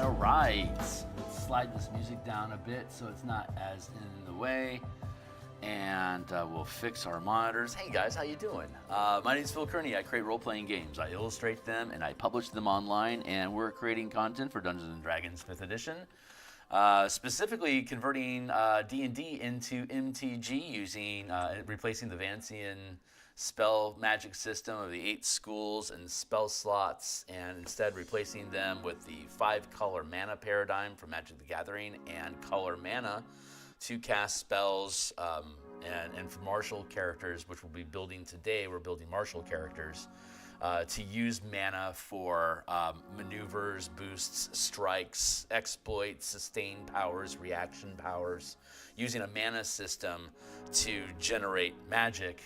All right, let's slide this music down a bit so it's not as in the way. And we'll fix our monitors. Hey guys, how you doing? My name is Phil Kearney. I create role-playing games. I illustrate them and I publish them online, and we're creating content for Dungeons & Dragons 5th edition. Specifically converting D&D into MTG using, replacing the Vancian spell magic system of the 8 schools and spell slots, and instead replacing them with the 5-color mana paradigm from Magic the Gathering and color mana to cast spells, and for martial characters, which we'll be building today. We're building martial characters to use mana for maneuvers, boosts, strikes, exploits, sustain powers, reaction powers, using a mana system to generate magic,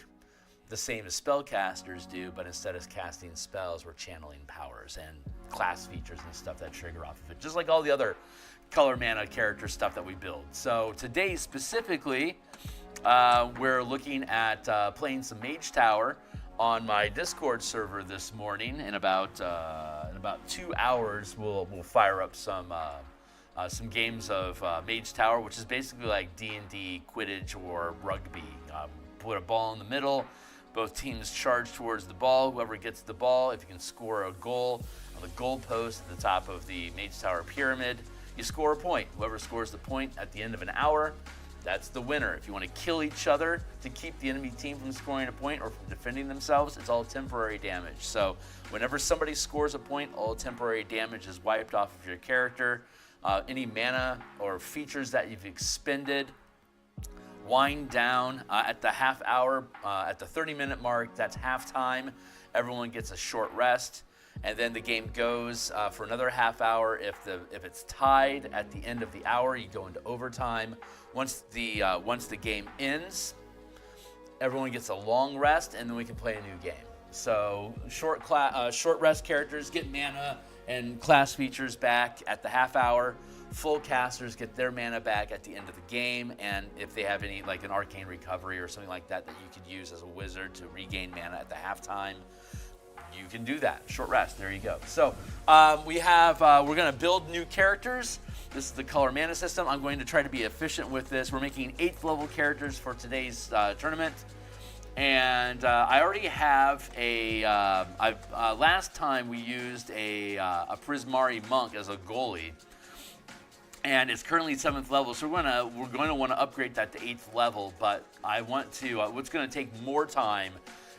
the same as spellcasters do, but instead of casting spells, we're channeling powers and class features and stuff that trigger off of it, just like all the other color mana character stuff that we build. So today specifically, we're looking at playing some Mage Tower on my Discord server this morning. In about 2 hours, we'll fire up some games of Mage Tower, which is basically like D&D, Quidditch, or rugby. Put a ball in the middle. Both teams charge towards the ball. Whoever gets the ball, if you can score a goal on the goal post at the top of the Mage Tower pyramid, you score a point. Whoever scores the point at the end of an hour, that's the winner. If you want to kill each other to keep the enemy team from scoring a point or from defending themselves, it's all temporary damage. So whenever somebody scores a point, all temporary damage is wiped off of your character. Any mana or features that you've expended wind down at the half hour, at the 30-minute mark. That's halftime. Everyone gets a short rest, and then the game goes for another half hour. If it's tied at the end of the hour, you go into overtime. Once the game ends, everyone gets a long rest, and then we can play a new game. So short rest characters get mana and class features back at the half hour. Full casters get their mana back at the end of the game, and if they have any, like an arcane recovery or something like that, that you could use as a wizard to regain mana at the halftime, you can do that. Short rest, there you go. So we're going to build new characters. This is the color mana system. I'm going to try to be efficient with this. We're making 8th level characters for today's tournament. And I already have last time we used a Prismari monk as a goalie, and it's currently 7th level, so we're going to want to upgrade that to 8th level. But I want to. What's going to take more time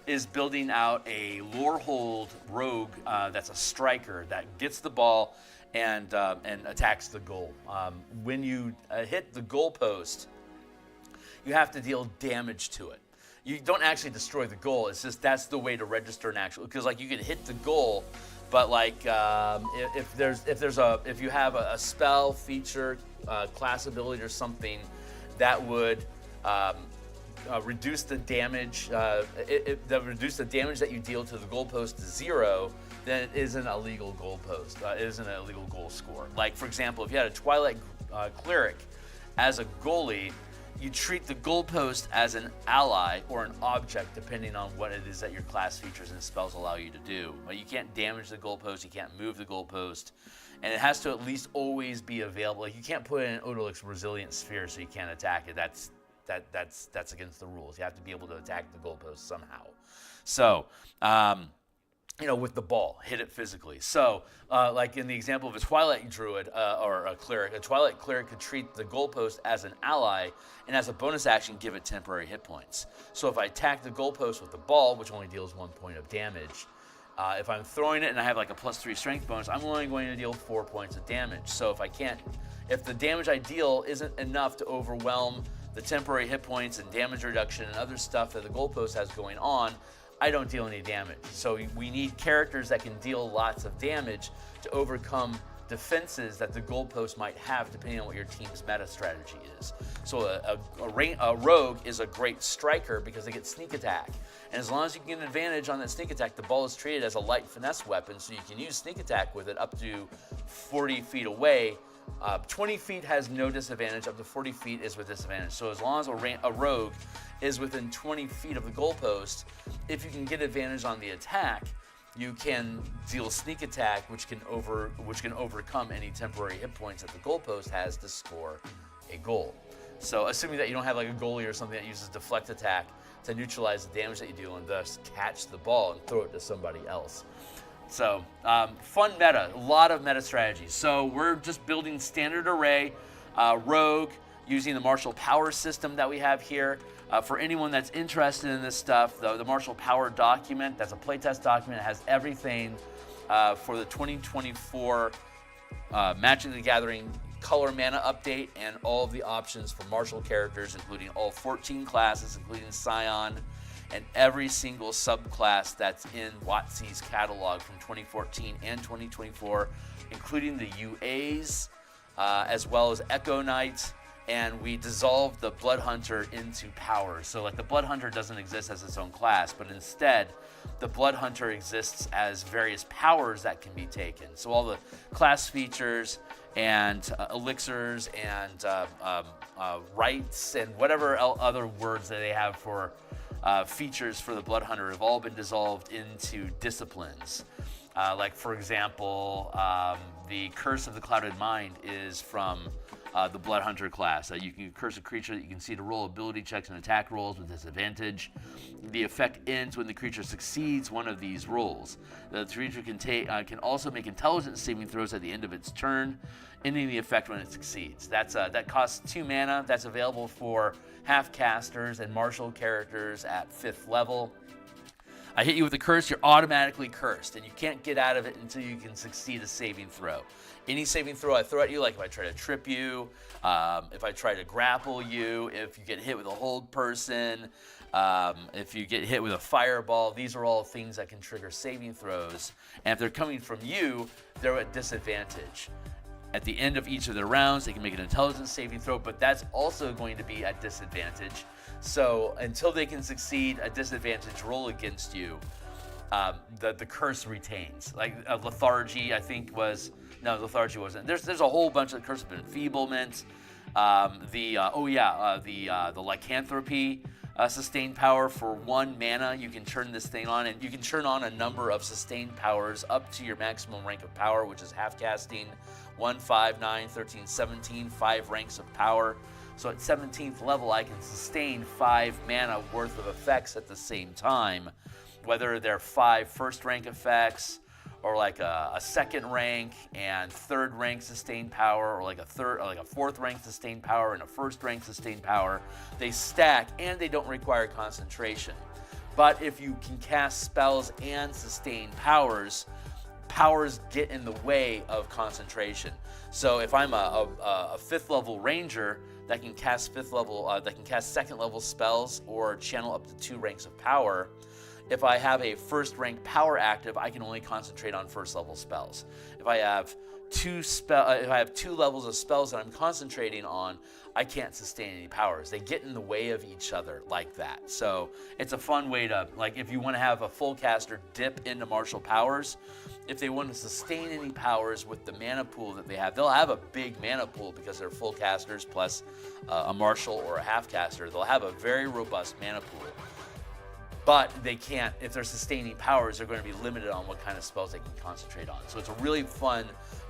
is building out a Lorehold rogue that's a striker that gets the ball and attacks the goal. When you hit the goal post, you have to deal damage to it. You don't actually destroy the goal. It's just that's the way to register an actual, because like you can hit the goal, but like if you have a spell feature, class ability or something that would reduce the damage, that reduce the damage that you deal to the goalpost to 0, then it isn't a legal goalpost. It isn't a legal goal score. Like for example, if you had a Twilight cleric as a goalie, you treat the goalpost as an ally or an object, depending on what it is that your class features and spells allow you to do. But you can't damage the goalpost, you can't move the goalpost, and it has to at least always be available. Like you can't put in an Odalix Resilient Sphere so you can't attack it. That's against the rules. You have to be able to attack the goalpost somehow. So, with the ball, hit it physically. So, like in the example of a Twilight Druid or a Cleric, a Twilight Cleric could treat the goalpost as an ally, and as a bonus action, give it temporary hit points. So if I attack the goalpost with the ball, which only deals 1 point of damage, if I'm throwing it and I have like a +3 strength bonus, I'm only going to deal 4 points of damage. So if the damage I deal isn't enough to overwhelm the temporary hit points and damage reduction and other stuff that the goalpost has going on, I don't deal any damage. So we need characters that can deal lots of damage to overcome defenses that the goalpost might have, depending on what your team's meta strategy is. So a rogue is a great striker because they get sneak attack. And as long as you can get an advantage on that sneak attack, the ball is treated as a light finesse weapon, so you can use sneak attack with it up to 40 feet away. 20 feet has no disadvantage, up to 40 feet is with disadvantage. So as long as a rogue is within 20 feet of the goalpost, if you can get advantage on the attack, you can deal sneak attack, which can overcome any temporary hit points that the goalpost has to score a goal. So assuming that you don't have like a goalie or something that uses deflect attack to neutralize the damage that you deal and thus catch the ball and throw it to somebody else. So fun meta, a lot of meta strategies. So we're just building standard array, rogue, using the martial power system that we have here. For anyone that's interested in this stuff, the martial power document, that's a playtest document, it has everything for the 2024 Magic the Gathering color mana update and all of the options for martial characters, including all 14 classes, including Scion, and every single subclass that's in WotC's catalog from 2014 and 2024, including the UAs, as well as Echo Knight, and we dissolved the Blood Hunter into powers. So like the Blood Hunter doesn't exist as its own class, but instead the Blood Hunter exists as various powers that can be taken. So all the class features and elixirs and rights and whatever other words that they have for features for the Blood Hunter have all been dissolved into disciplines. Like for example, the Curse of the Clouded Mind is from the Blood Hunter class. You can curse a creature that you can see to roll ability checks and attack rolls with disadvantage. The effect ends when the creature succeeds one of these rolls. The creature can also make intelligence saving throws at the end of its turn, ending the effect when it succeeds. That costs 2 mana. That's available for half casters and martial characters at 5th level. I hit you with a curse, you're automatically cursed, and you can't get out of it until you can succeed a saving throw. Any saving throw I throw at you, like if I try to trip you, if I try to grapple you, if you get hit with a hold person, if you get hit with a fireball, these are all things that can trigger saving throws. And if they're coming from you, they're at disadvantage. At the end of each of their rounds, they can make an intelligence saving throw, but that's also going to be at disadvantage. So until they can succeed a disadvantage roll against you, the curse retains. Like lethargy, I think was, no, lethargy wasn't. There's a whole bunch of curse of enfeeblement. The lycanthropy sustained power for 1 mana. You can turn this thing on, and you can turn on a number of sustained powers up to your maximum rank of power, which is half casting, 1, 5, 9, 13, 17, 5 ranks of power. So at 17th level, I can sustain 5 mana worth of effects at the same time, whether they're 5 first rank effects, or like a second rank and 3rd rank sustained power, or like a 4th rank sustained power and a 1st rank sustained power. They stack and they don't require concentration. But if you can cast spells and sustain powers get in the way of concentration. So if I'm a 5th level ranger that can cast 2nd level spells or channel up to 2 ranks of power, if I have a 1st rank power active, I can only concentrate on 1st level spells. If I have 2 levels of spells that I'm concentrating on, I can't sustain any powers. They get in the way of each other like that. So it's a fun way to, like, if you want to have a full caster dip into martial powers, if they want to sustain any powers with the mana pool that they have, they'll have a big mana pool because they're full casters plus a martial or a half caster. They'll have a very robust mana pool. But they can't, if they're sustaining powers, they're going to be limited on what kind of spells they can concentrate on. So it's a really fun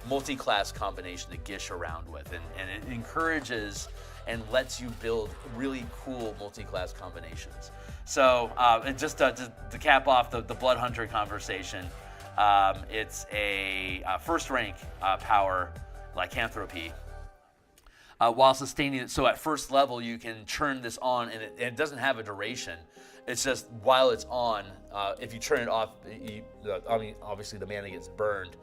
multi-class combination to gish around with, and it encourages and lets you build really cool multi-class combinations. So and just to cap off the Blood Hunter conversation, it's a 1st rank power lycanthropy. While sustaining it, so at 1st level you can turn this on, and it doesn't have a duration. It's just while it's on, if you turn it off, obviously the mana gets burned,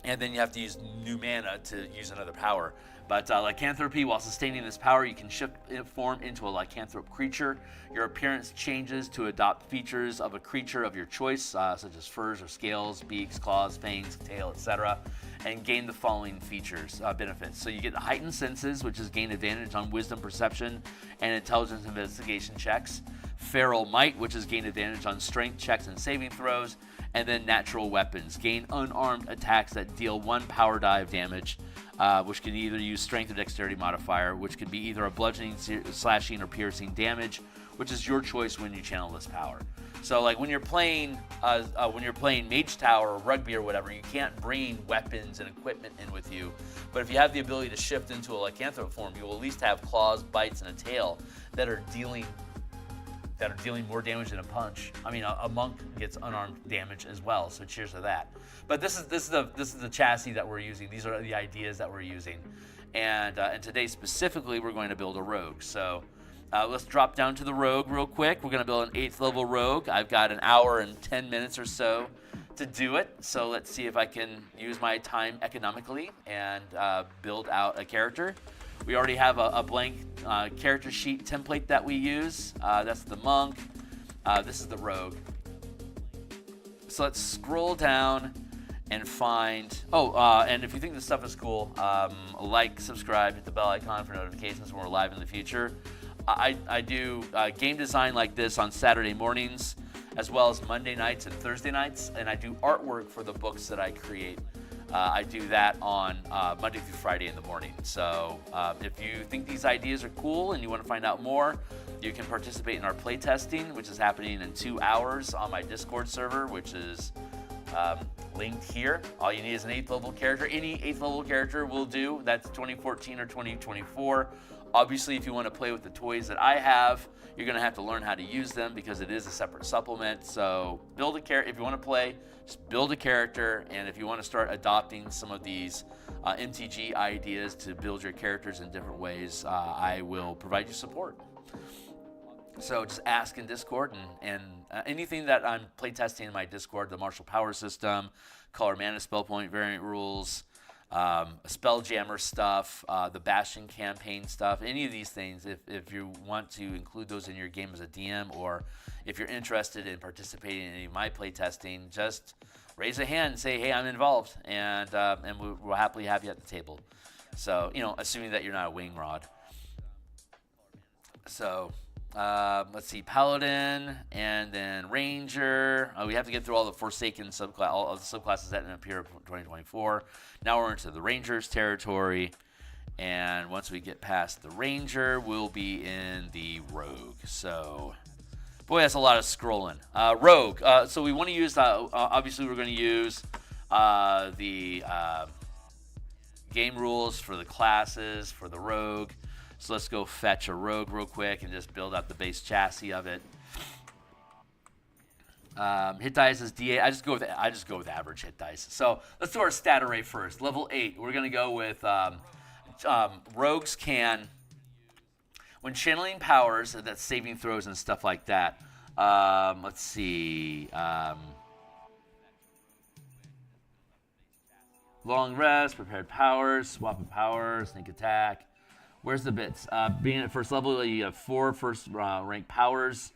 and then you have to use new mana to use another power. But lycanthropy, while sustaining this power, you can shift form into a lycanthrope creature. Your appearance changes to adopt features of a creature of your choice, such as furs or scales, beaks, claws, fangs, tail, etc., and gain the following features, benefits. So you get the heightened senses, which is gain advantage on wisdom, perception, and intelligence investigation checks. Feral might, which is gain advantage on strength checks and saving throws. And then natural weapons, gain unarmed attacks that deal 1 power die of damage, which can either use strength or dexterity modifier, which can be either a bludgeoning, slashing, or piercing damage, which is your choice when you channel this power. So like when you're playing Mage Tower or Rugby or whatever, you can't bring weapons and equipment in with you. But if you have the ability to shift into a lycanthrope form, you will at least have claws, bites, and a tail that are dealing more damage than a punch. I mean, a monk gets unarmed damage as well, so cheers to that. But this is the chassis that we're using. These are the ideas that we're using, and today specifically we're going to build a rogue. So let's drop down to the rogue real quick. We're going to build an 8th level rogue. I've got an hour and 10 minutes or so to do it. So let's see if I can use my time economically and build out a character. We already have a blank character sheet template that we use. That's the monk. This is the rogue. So let's scroll down and find, and if you think this stuff is cool, like, subscribe, hit the bell icon for notifications when we're live in the future. I do game design like this on Saturday mornings, as well as Monday nights and Thursday nights, and I do artwork for the books that I create. I do that on Monday through Friday in the morning. So if you think these ideas are cool and you want to find out more, you can participate in our playtesting, which is happening in 2 hours on my Discord server, which is linked here. All you need is an 8th level character. Any 8th level character will do. That's 2014 or 2024. Obviously, if you want to play with the toys that I have, you're going to have to learn how to use them because it is a separate supplement. So build a character. If you want to play, just build a character. And if you want to start adopting some of these MTG ideas to build your characters in different ways, I will provide you support. So just ask in Discord, and anything that I'm playtesting in my Discord, the martial power system, color mana spell point variant rules, Spelljammer stuff, the Bastion campaign stuff, any of these things, if you want to include those in your game as a DM, or if you're interested in participating in any of my playtesting, just raise a hand and say, hey, I'm involved, and we'll happily have you at the table. So, assuming that you're not a wing rod. So, let's see, Paladin, and then Ranger. We have to get through all the Forsaken subclass, all of the subclasses that appear in 2024. Now we're into the Rangers territory, and once we get past the Ranger, we'll be in the Rogue. So, boy, that's a lot of scrolling. Rogue. So we want to use, obviously we're going to use the game rules for the classes for the Rogue. So let's go fetch a rogue real quick and just build out the base chassis of it. Hit dice is D8. I just go with average hit dice. So let's do our stat array first. Level 8. We're gonna go with rogues can, when channeling powers, that's saving throws and stuff like that. Let's see. Long rest, prepared powers, swap of powers, sneak attack. Where's the bits? Being at first level, you have 4 first rank powers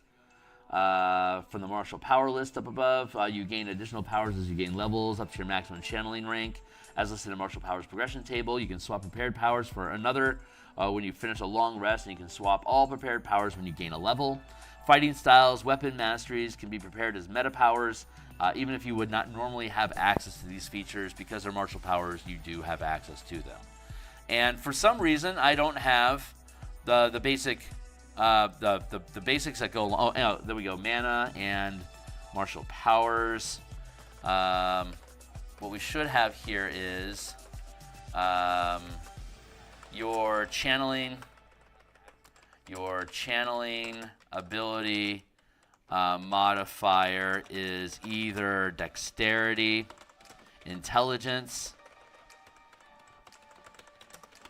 from the martial power list up above. You gain additional powers as you gain levels up to your maximum channeling rank. As listed in martial powers progression table, you can swap prepared powers for another when you finish a long rest, and you can swap all prepared powers when you gain a level. Fighting styles, weapon masteries can be prepared as meta powers, even if you would not normally have access to these features. Because they're martial powers, you do have access to them. And for some reason, I don't have the basic the basics that go along. Oh, there we go. Mana and martial powers. What we should have here is your channeling ability modifier is either dexterity, intelligence,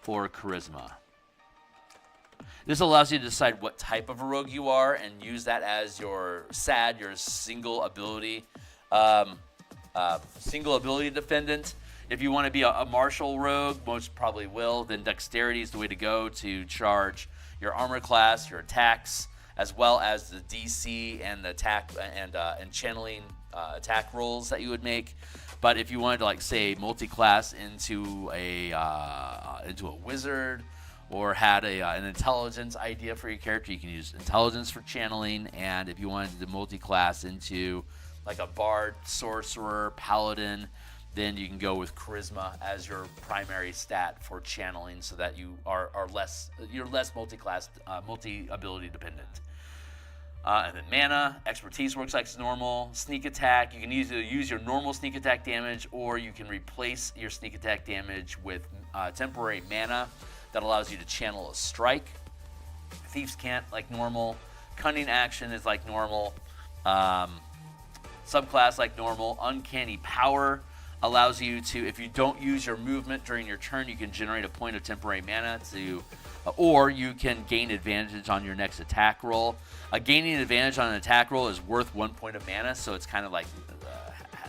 or charisma. This allows you to decide what type of a rogue you are and use that as your SAD, your single ability defendant. If you want to be a martial rogue, most probably will, then dexterity is the way to go to charge your armor class, your attacks, as well as the DC and the attack and channeling attack rolls that you would make. But if you wanted to, like, say, multi-class into a wizard, or had an intelligence idea for your character, you can use intelligence for channeling. And if you wanted to multi-class into like a bard, sorcerer, paladin, then you can go with charisma as your primary stat for channeling, so that you are less multi-class, multi-ability dependent. And then mana, expertise works like normal, sneak attack. You can either use your normal sneak attack damage, or you can replace your sneak attack damage with temporary mana that allows you to channel a strike. Thieves can't like normal. Cunning action is like normal. Subclass like normal. Uncanny power allows you to, if you don't use your movement during your turn, you can generate a point of temporary mana to, or you can gain advantage on your next attack roll. Gaining advantage on an attack roll is worth 1 point of mana, so it's kind of like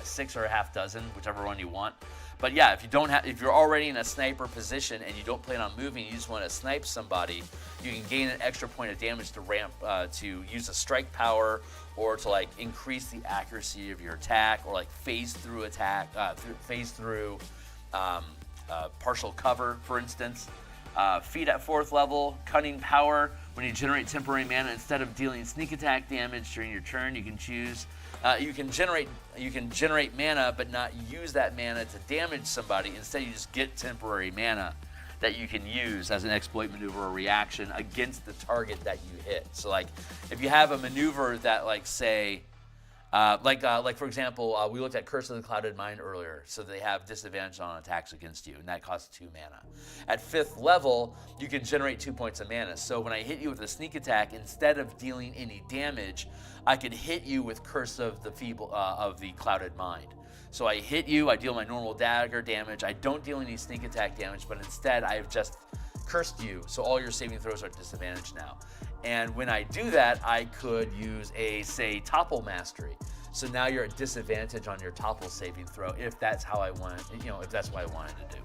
6 or a half dozen, whichever one you want. But yeah, if you're already in a sniper position and you don't plan on moving, you just want to snipe somebody, you can gain an extra point of damage to ramp to use a strike power, or to like increase the accuracy of your attack, or like phase through attack, phase through partial cover, for instance. Feat at 4th level, cunning power. When you generate temporary mana, instead of dealing sneak attack damage during your turn, you can choose. You can generate mana, but not use that mana to damage somebody. Instead, you just get temporary mana that you can use as an exploit maneuver or reaction against the target that you hit. So, like, if you have a maneuver that, like, say, like for example, we looked at Curse of the Clouded Mind earlier, so they have disadvantage on attacks against you, and that costs 2 mana. At 5th level, you can generate 2 points of mana. So when I hit you with a sneak attack, instead of dealing any damage, I could hit you with Curse of the Clouded Mind. So I hit you, I deal my normal dagger damage, I don't deal any sneak attack damage, but instead I have just cursed you, so all your saving throws are disadvantaged now. And when I do that, I could use a, say, Topple Mastery. So now you're at disadvantage on your Topple saving throw, if that's how I want it, if that's what I wanted to do.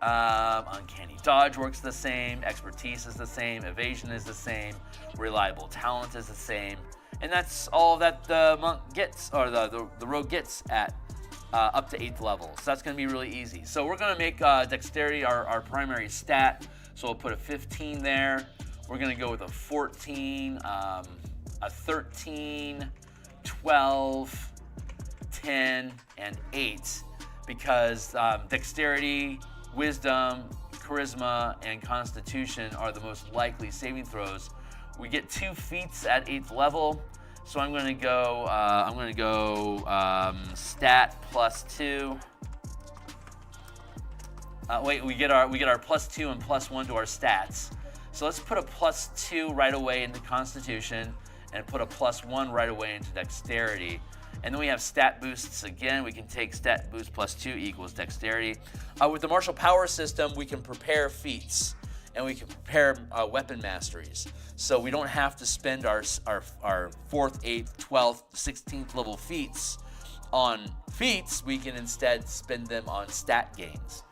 Uncanny Dodge works the same, Expertise is the same, Evasion is the same, Reliable Talent is the same, and that's all that the monk gets, or the rogue gets at up to 8th level. So that's going to be really easy. So we're going to make Dexterity our primary stat. So we'll put a 15 there. We're going to go with a 14, a 13, 12, 10, and 8, because Dexterity, Wisdom, Charisma, and Constitution are the most likely saving throws. We get 2 feats at 8th level, so I'm going to go. Stat +2. We get our +2 and +1 to our stats. So let's put a +2 right away into Constitution, and put a +1 right away into Dexterity. And then we have stat boosts again. We can take stat boost +2 equals Dexterity. With the martial power system, we can prepare feats, and we can prepare weapon masteries. So we don't have to spend our 4th, 8th, 12th, 16th level feats on feats. We can instead spend them on stat gains.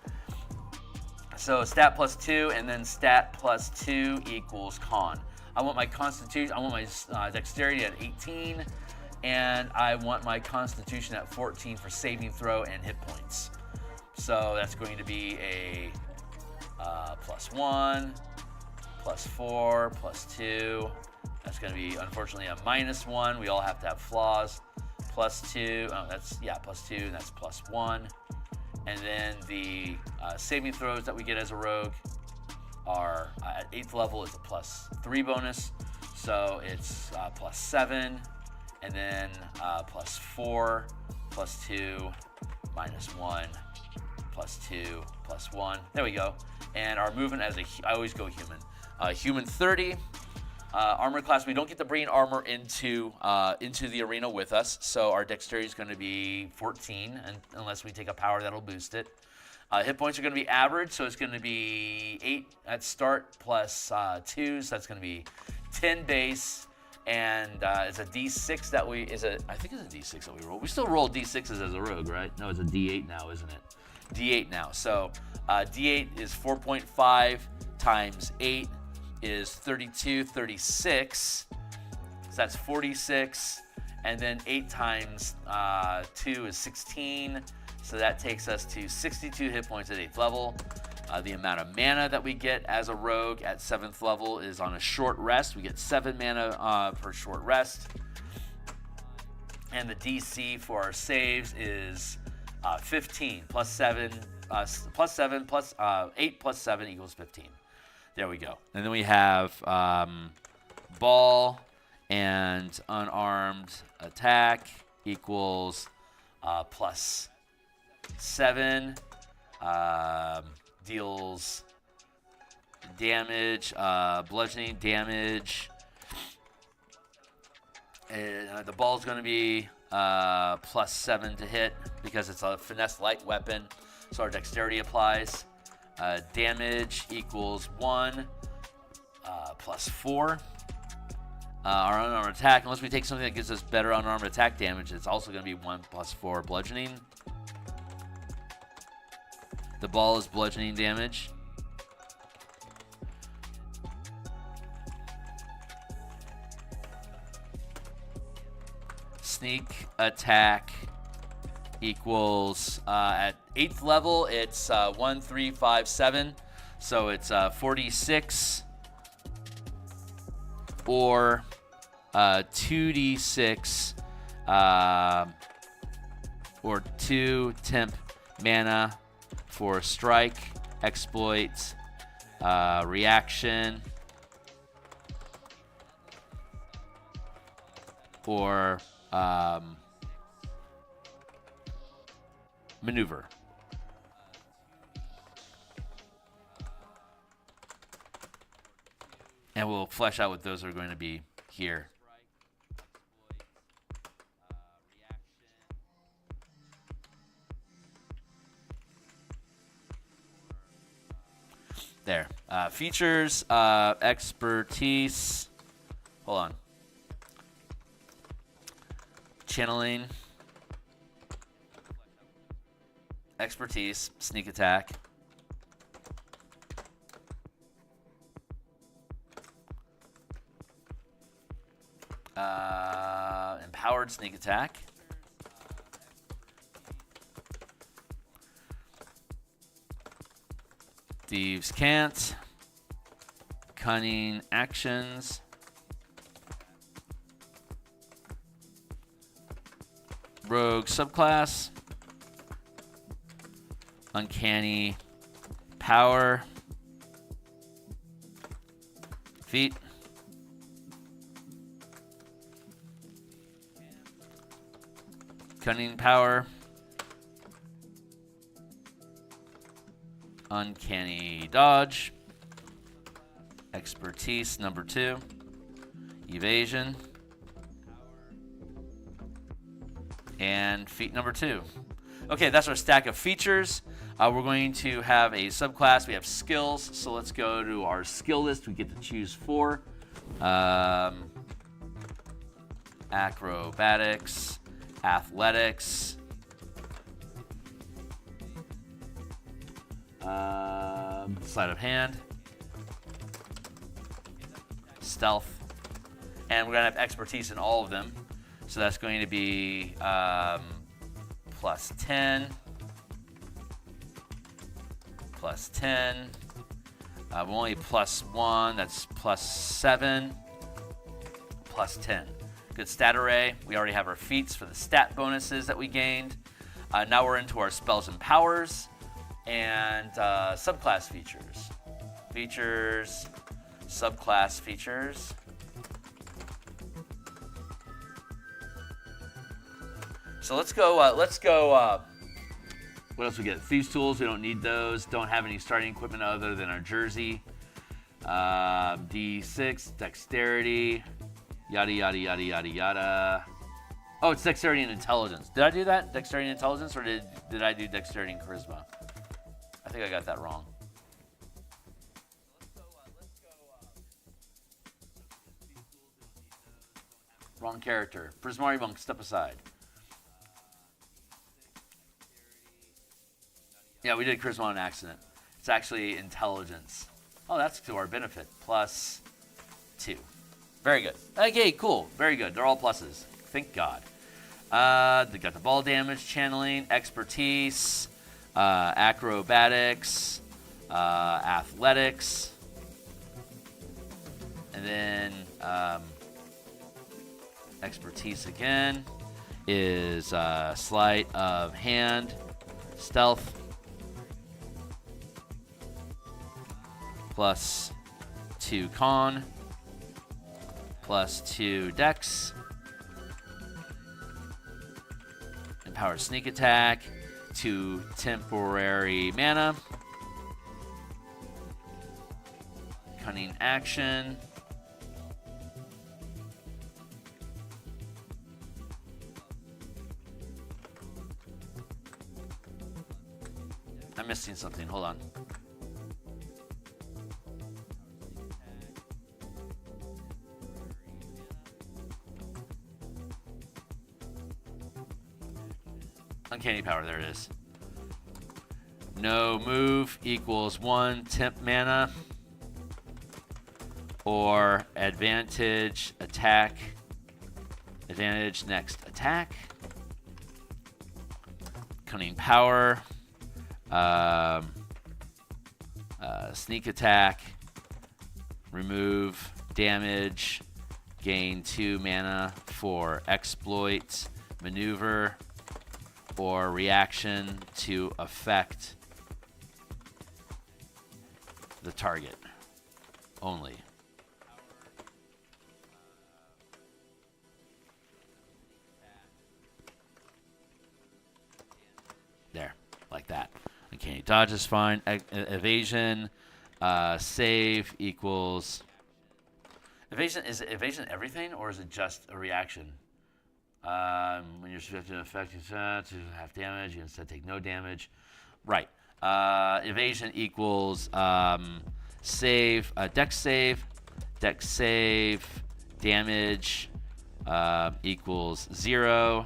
So stat +2, and then stat +2 equals con. I want my Constitution. I want my Dexterity at 18, and I want my Constitution at 14 for saving throw and hit points. So that's going to be a +1, +4, +2. That's going to be, unfortunately, a -1. We all have to have flaws. +2. Oh, that's +2, and that's +1. And then the saving throws that we get as a rogue are at 8th level is a +3 bonus, so it's +7, and then +4, +2, -1, +2, +1. There we go. And our movement I always go human. Human 30. Armor class, we don't get to bring armor into the arena with us, so our Dexterity is going to be 14, unless we take a power that'll boost it. Hit points are going to be average, so it's going to be 8 at start +2, so that's going to be 10 base, and it's a D6 that I think it's a D6 that we roll. We still roll D6s as a rogue, right? No, it's a D8 now, isn't it? D8 now. So D8 is 4.5 times 8 is 32, 36. So that's 46. And then 8 times 2 is 16. So that takes us to 62 hit points at 8th level. The amount of mana that we get as a rogue at 7th level is on a short rest. We get 7 mana per short rest. And the DC for our saves is 15 +7 8 + 7 equals 15. There we go. And then we have ball And unarmed attack equals +7. Deals damage, bludgeoning damage. And the ball's going to be +7 to hit because it's a finesse light weapon. So our dexterity applies. Damage equals 1 +4. Our unarmed attack, unless we take something that gives us better unarmed attack damage, it's also going to be 1 +4 bludgeoning. The ball is bludgeoning damage. Sneak attack equals, at 8th level, it's 1, 3, 5, 7. So it's 46 or 2d6 or 2 temp mana for strike, exploit, reaction, or maneuver. And we'll flesh out what those are going to be here. There. Features, expertise. Hold on. Channeling. Expertise, sneak attack. Empowered sneak attack. Thieves can't. Cunning actions. Rogue subclass. Uncanny power. Feat. Cunning power. Uncanny dodge. Expertise number 2. Evasion. And feat number 2. Okay, that's our stack of features. We're going to have a subclass. We have skills, so let's go to our skill list. We get to choose 4. Acrobatics, athletics, sleight of hand, stealth, and we're going to have expertise in all of them. So that's going to be +10, +10. We're only +1, that's +7, +10. Good stat array. We already have our feats for the stat bonuses that we gained. Now we're into our spells and powers and subclass features. Features, subclass features. So let's go, what else we get? Thieves tools, we don't need those. Don't have any starting equipment other than our jersey. D6, dexterity, yada, yada, yada, yada, yada. Oh, it's dexterity and intelligence. Did I do that? Dexterity and intelligence, or did I do dexterity and charisma? I think I got that wrong. Wrong character. Prismari Monk, step aside. Yeah, we did charisma on accident. It's actually intelligence. Oh, that's to our benefit. +2. Very good. Okay, cool. Very good. They're all pluses. Thank God. They got the ball damage, channeling, expertise, acrobatics, athletics, and then expertise again is sleight of hand, stealth, +2 con, +2 Dex. Empowered Sneak Attack. 2 temporary mana. Cunning Action. I'm missing something. Hold on. Uncanny Power, there it is. No move equals 1 temp mana or advantage attack. Advantage next attack. Cunning Power. Sneak Attack. Remove damage. Gain 2 mana for exploit, maneuver, or reaction to affect the target only. There, like that. Uncanny Dodge is fine. Evasion, save equals... Evasion, is it evasion everything, or is it just a reaction? When you're subjected to effect, to half damage, you instead take no damage. Right. Evasion equals save, dex save. Dex save damage equals 0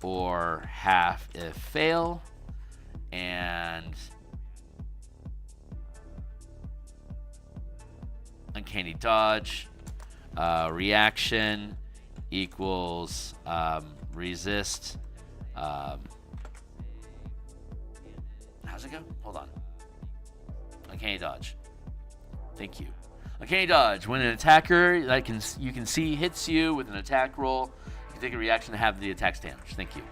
or half if fail. And Uncanny Dodge. Reaction equals resist. How's it go? Hold on. Uncanny Dodge. Thank you. Uncanny Dodge. When an attacker you can see hits you with an attack roll, you can take a reaction to have the attack's damage. Thank you.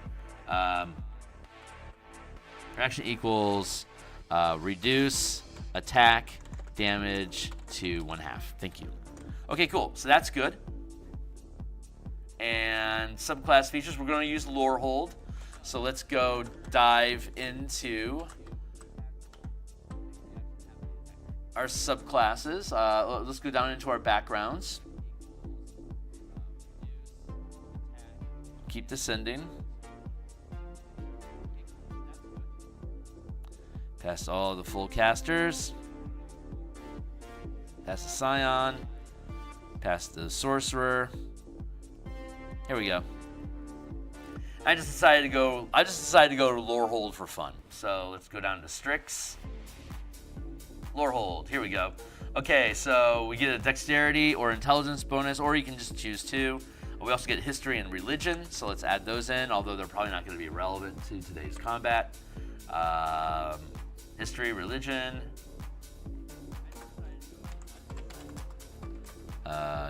Reaction equals reduce attack damage to 1/2. Thank you. Okay, cool. So that's good. And subclass features, we're going to use Lore Hold. So let's go dive into our subclasses. Let's go down into our backgrounds. Keep descending. Past all the full casters. Past the Scion. Past the Sorcerer. Here we go. I just decided to go to Lore Hold for fun. So let's go down to Strix. Lore Hold. Here we go. Okay, so we get a Dexterity or Intelligence bonus, or you can just choose 2. We also get History and Religion, so let's add those in, although they're probably not going to be relevant to today's combat. History, Religion.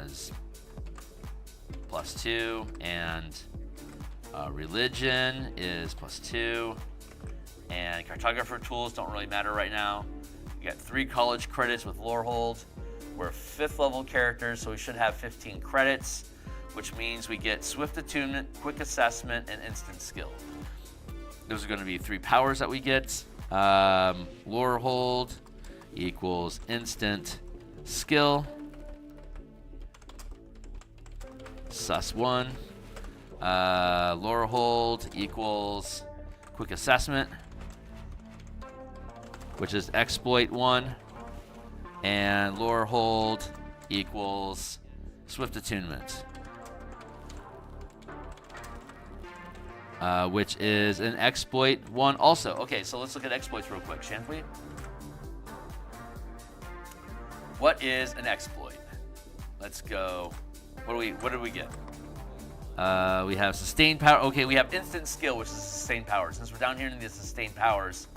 Is +2, and Religion is +2, and Cartographer tools don't really matter right now. You got 3 college credits with Lore Hold. We're 5th level characters, so we should have 15 credits, which means we get Swift Attunement, Quick Assessment, and Instant Skill. Those are going to be 3 powers that we get. Lore Hold equals Instant Skill. Sus 1. Lore Hold equals Quick Assessment, which is Exploit 1. And Lore Hold equals Swift Attunement, which is an Exploit 1 also. Okay, so let's look at exploits real quick, shan't we? What is an exploit? Let's go. What did we get? We have Sustained Power. Okay, we have Instant Skill, which is Sustained Power. Since we're down here in the Sustained Powers,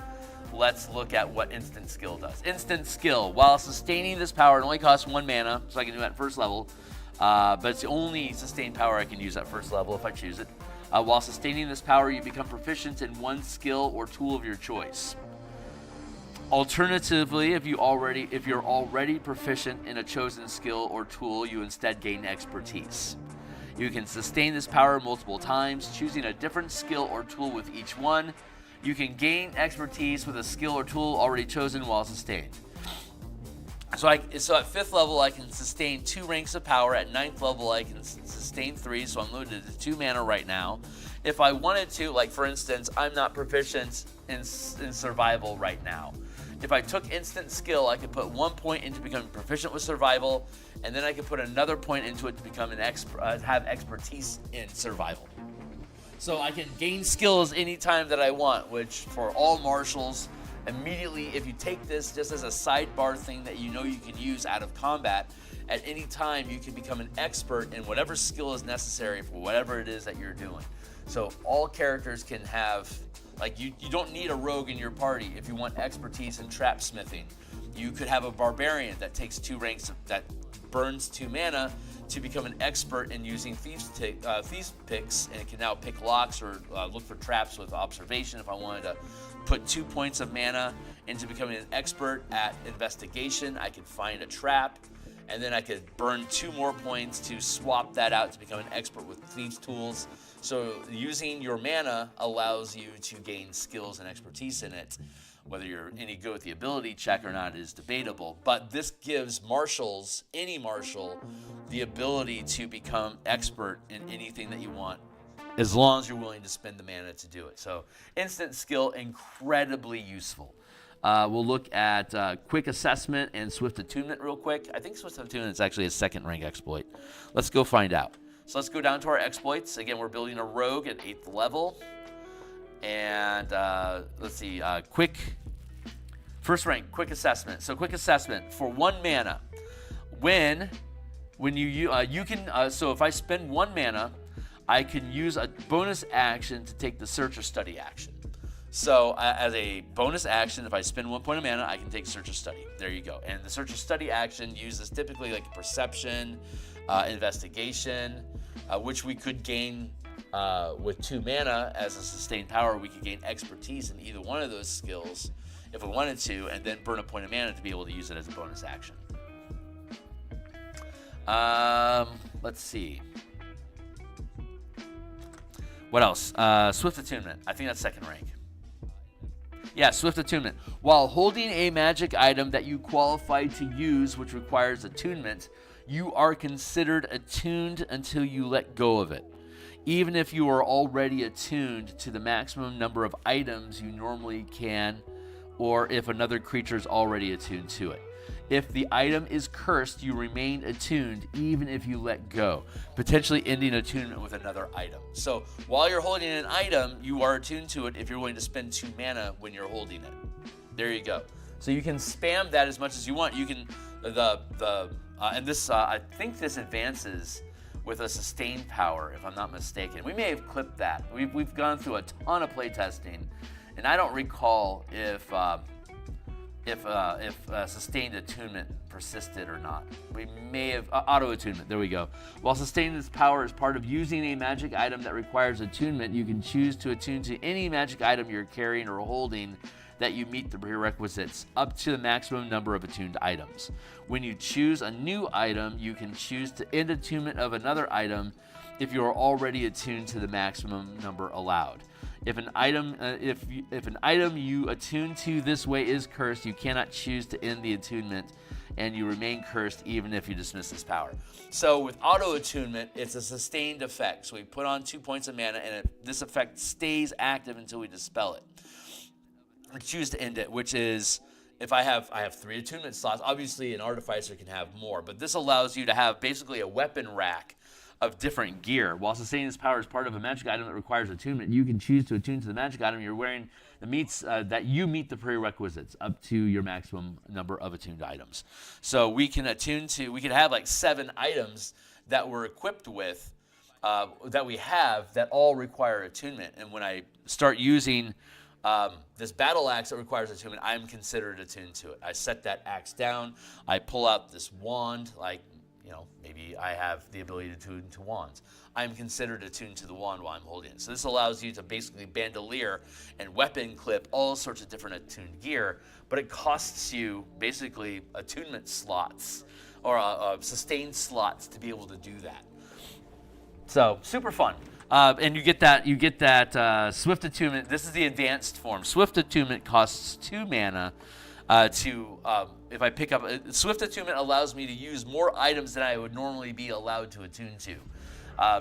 let's look at what Instant Skill does. Instant Skill. While sustaining this power, it only costs 1 mana, so I can do it at first level. But it's the only Sustained Power I can use at first level if I choose it. While sustaining this power, you become proficient in 1 skill or tool of your choice. Alternatively, if you're already proficient in a chosen skill or tool, you instead gain expertise. You can sustain this power multiple times, choosing a different skill or tool with each one. You can gain expertise with a skill or tool already chosen while sustained. So at 5th level, I can sustain 2 ranks of power. At 9th level, I can sustain 3, so I'm limited to 2 mana right now. If I wanted to, like for instance, I'm not proficient in survival right now. If I took instant skill, I could put 1 point into becoming proficient with survival, and then I could put another point into it to become have expertise in survival. So I can gain skills anytime that I want, which for all martials, immediately, if you take this just as a sidebar thing that you know you can use out of combat, at any time you can become an expert in whatever skill is necessary for whatever it is that you're doing. So all characters can have, like you don't need a rogue in your party if you want expertise in trap smithing. You could have a barbarian that takes 2 ranks, that burns 2 mana to become an expert in using thieves picks, and it can now pick locks or look for traps with observation. If I wanted to put 2 points of mana into becoming an expert at investigation, I could find a trap, and then I could burn 2 more points to swap that out to become an expert with thieves tools. So using your mana allows you to gain skills and expertise in it. Whether you're any good with the ability check or not is debatable, but this gives marshals, any marshal, the ability to become expert in anything that you want, as long as you're willing to spend the mana to do it. So instant skill, incredibly useful. We'll look at quick assessment and swift attunement real quick. I think swift attunement is actually a 2nd rank exploit. Let's go find out. So let's go down to our exploits. Again, we're building a rogue at 8th level. And let's see, first rank, quick assessment. So quick assessment for 1 mana. When you can, so if I spend 1 mana, I can use a bonus action to take the search or study action. So as a bonus action, if I spend 1 point of mana, I can take search or study. There you go. And the search or study action uses typically like perception, investigation, which we could gain with 2 mana as a sustained power. We could gain expertise in either one of those skills if we wanted to, and then burn a point of mana to be able to use it as a bonus action. Let's see. What else? Swift attunement. I think that's 2nd rank. Yeah, swift attunement. While holding a magic item that you qualify to use, which requires attunement, you are considered attuned until you let go of it, even if you are already attuned to the maximum number of items you normally can, or if another creature is already attuned to it. If the item is cursed, you remain attuned even if you let go, potentially ending attunement with another item. So while you're holding an item, you are attuned to it if you're willing to spend 2 mana when you're holding it. There you go. So you can spam that as much as you want. You can and this I think this advances with a sustained power, if I'm not mistaken. We may have clipped that. We've gone through a ton of playtesting, and I don't recall if sustained attunement persisted or not. We may have auto attunement. There we go. While sustaining this power is part of using a magic item that requires attunement, you can choose to attune to any magic item you're carrying or holding that you meet the prerequisites, up to the maximum number of attuned items. When you choose a new item, you can choose to end attunement of another item if you are already attuned to the maximum number allowed. If an item you attune to this way is cursed, you cannot choose to end the attunement, and you remain cursed even if you dismiss this power. So with auto attunement, it's a sustained effect. So we put on 2 points of mana, and this effect stays active until we dispel it. We choose to end it, which is if I have 3 attunement slots. Obviously, an artificer can have more, but this allows you to have basically a weapon rack of different gear. While sustaining this power is part of a magic item that requires attunement, you can choose to attune to the magic item you're wearing that you meet the prerequisites up to your maximum number of attuned items. So we can have like 7 items that we're equipped with that we have that all require attunement. And when I start using this battle axe that requires attunement, I'm considered attuned to it. I set that axe down. I pull out this wand, like you know, maybe I have the ability to tune to wands. I'm considered attuned to the wand while I'm holding it. So this allows you to basically bandolier and weapon clip all sorts of different attuned gear, but it costs you basically attunement slots or sustained slots to be able to do that. So super fun. And you get that Swift Attunement. This is the advanced form. Swift Attunement costs 2 mana. If I pick up Swift Attunement allows me to use more items than I would normally be allowed to attune to.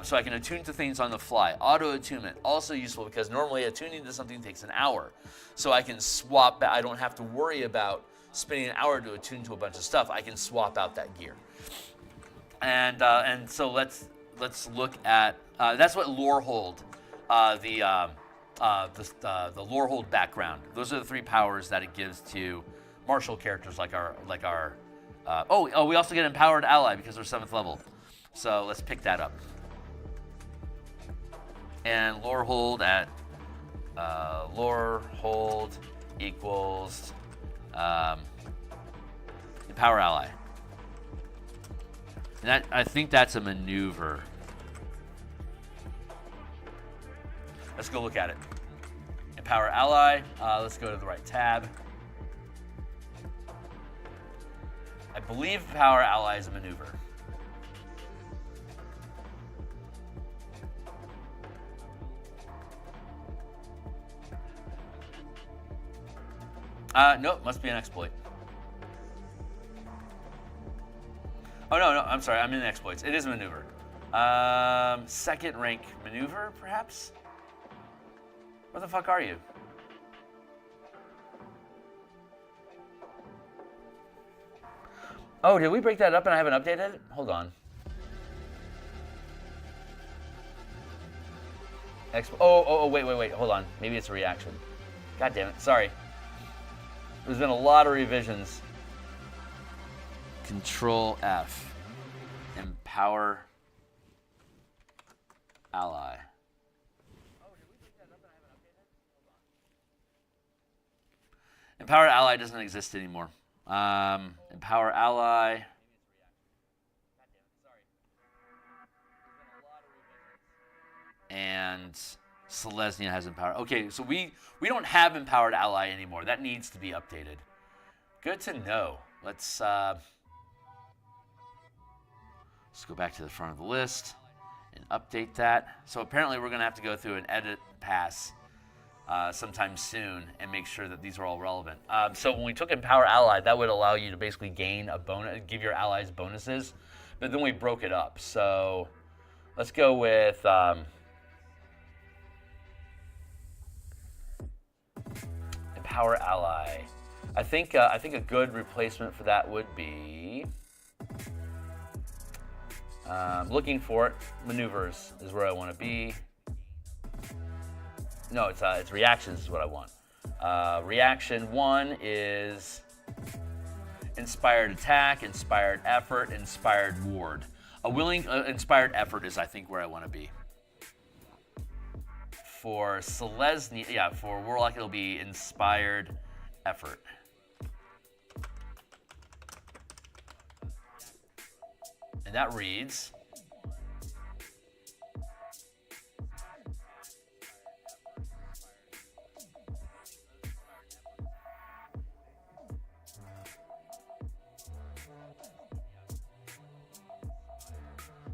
So I can attune to things on the fly. Auto Attunement, also useful because normally attuning to something takes an hour. So I can swap, I don't have to worry about spending an hour to attune to a bunch of stuff. I can swap out that gear. And so let's look at, that's what Lore Hold, the Lore Hold background. Those are the 3 powers that it gives to martial characters like our we also get Empowered Ally because we're 7th level. So let's pick that up. And Lore Hold at Lore Hold equals Empower Ally. And I think that's a maneuver. Let's go look at it. Empower Ally. Let's go to the right tab. I believe Empower Ally is a maneuver. Nope, must be an exploit. Oh, no, I'm sorry, I'm in exploits. It is a maneuver. 2nd rank maneuver, perhaps? Where the fuck are you? Oh, did we break that up and I haven't updated it? Hold on. Wait, hold on. Maybe it's a reaction. God damn it, sorry. There's been a lot of revisions. Control F. Empower Ally. Empower Ally doesn't exist anymore. Empower Ally. And Selesnya has Empowered. Okay, so we don't have Empowered Ally anymore. That needs to be updated. Good to know. Let's go back to the front of the list and update that. So apparently we're going to have to go through an edit pass sometime soon and make sure that these are all relevant. So when we took Empower Ally, that would allow you to basically gain a bonus, give your allies bonuses, but then we broke it up. So let's go with Empower Ally. I think a good replacement for that would be looking for it. Maneuvers is where I want to be. No, it's reactions is what I want. Reaction 1 is Inspired Attack, Inspired Effort, Inspired Ward. A willing Inspired Effort is, I think, where I want to be. For Selesnya, for Warlock, it'll be Inspired Effort. And that reads,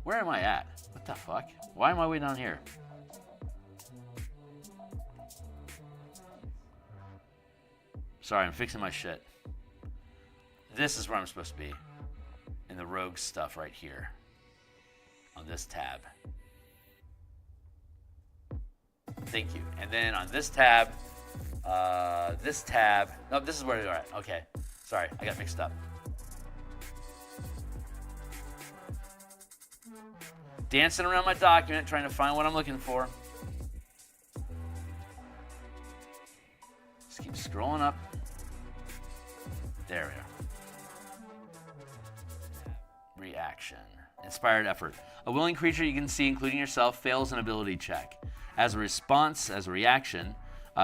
where am I at? What the fuck? Why am I way down here? Sorry, I'm fixing my shit. This is where I'm supposed to be. In the rogue stuff right here. On this tab. Thank you. And then on this tab, no, this is where you're at. Okay. Sorry, I got mixed up. Dancing around my document, trying to find what I'm looking for. Just keep scrolling up. There we are. Reaction. Inspired Effort. A willing creature you can see, including yourself, fails an ability check. As a response, as a reaction,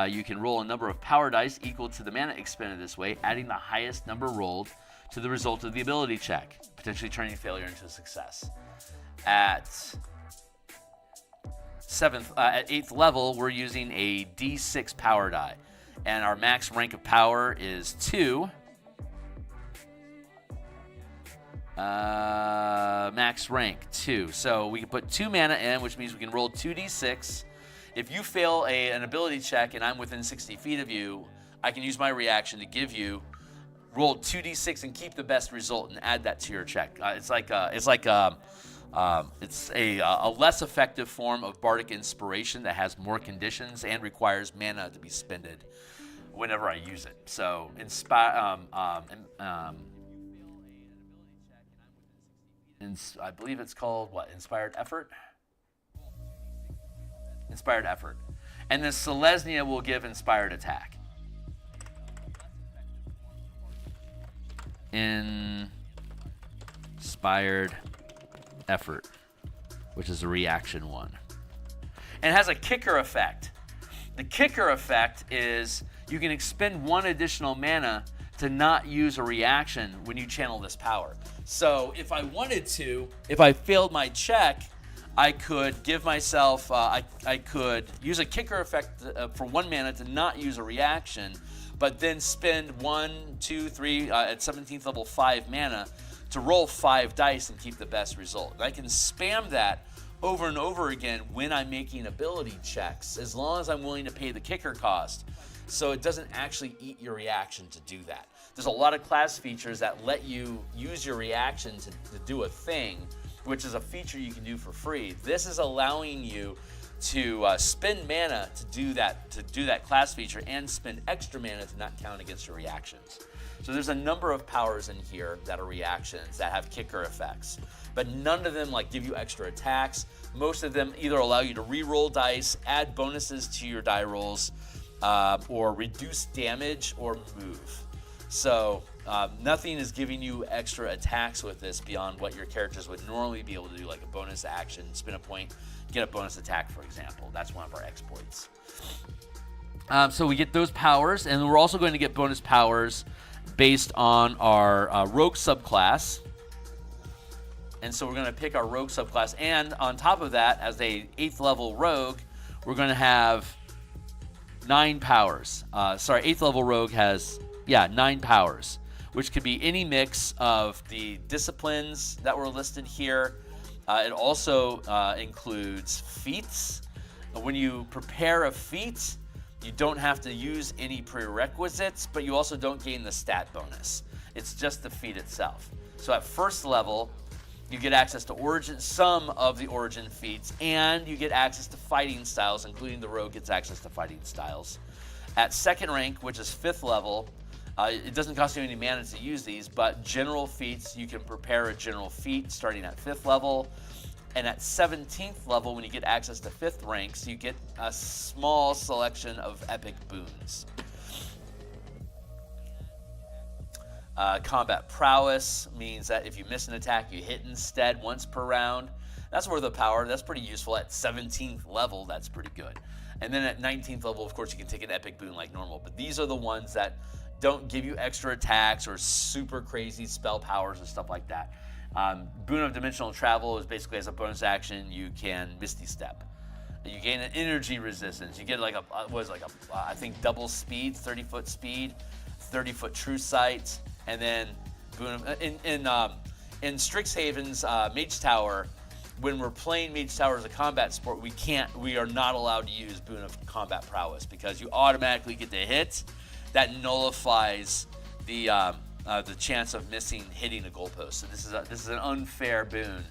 you can roll a number of power dice equal to the mana expended this way, adding the highest number rolled to the result of the ability check, potentially turning failure into success. At 8th level, we're using a D6 power die, and our max rank of power is 2. Max rank 2. So we can put 2 mana in, which means we can roll 2d6. If you fail an ability check and I'm within 60 feet of you, I can use my reaction to give you roll 2d6 and keep the best result and add that to your check. It's a less effective form of bardic inspiration that has more conditions and requires mana to be spended whenever I use it. So I believe it's called what? Inspired Effort? Inspired Effort. And then Selesnya will give Inspired Attack. Inspired Effort, which is a reaction one. And it has a kicker effect. The kicker effect is you can expend 1 additional mana to not use a reaction when you channel this power. So if I wanted to, if I failed my check, I could give myself, I could use a kicker effect for 1 mana to not use a reaction, but then spend 1, 2, 3, at 17th level 5 mana to roll 5 dice and keep the best result. And I can spam that over and over again when I'm making ability checks, as long as I'm willing to pay the kicker cost. So it doesn't actually eat your reaction to do that. There's a lot of class features that let you use your reaction to do a thing, which is a feature you can do for free. This is allowing you to spend mana to do that class feature and spend extra mana to not count against your reactions. So there's a number of powers in here that are reactions that have kicker effects, but none of them give you extra attacks. Most of them either allow you to re-roll dice, add bonuses to your die rolls, or reduce damage or move. So nothing is giving you extra attacks with this beyond what your characters would normally be able to do, like a bonus action, spin a point, get a bonus attack, for example. That's one of our exploits. So we get those powers, and we're also going to get bonus powers based on our rogue subclass. And so we're going to pick our rogue subclass, and on top of that, as a 8th level rogue, we're going to have 9 powers. 8th level rogue has 9 powers, which could be any mix of the disciplines that were listed here. It also includes feats. When you prepare a feat, you don't have to use any prerequisites, but you also don't gain the stat bonus. It's just the feat itself. So at 1st level, you get access to some of the origin feats, and you get access to fighting styles, including the rogue gets access to fighting styles. At 2nd rank, which is 5th level, it doesn't cost you any mana to use these, but general feats, you can prepare a general feat starting at 5th level. And at 17th level, when you get access to 5th ranks, you get a small selection of epic boons. Combat prowess means that if you miss an attack, you hit instead once per round. That's worth a power. That's pretty useful. At 17th level, that's pretty good. And then at 19th level, of course, you can take an epic boon like normal. But these are the ones that don't give you extra attacks or super crazy spell powers and stuff like that. Boon of Dimensional Travel is basically, as a bonus action, you can Misty Step. You gain an energy resistance. You get I think double speed, 30-foot speed, 30-foot true sight, and then Boon of, in Strixhaven's Mage Tower, when we're playing Mage Tower as a combat sport, we are not allowed to use Boon of Combat Prowess because you automatically get the hit that nullifies the chance of hitting a goalpost. So this is an unfair boon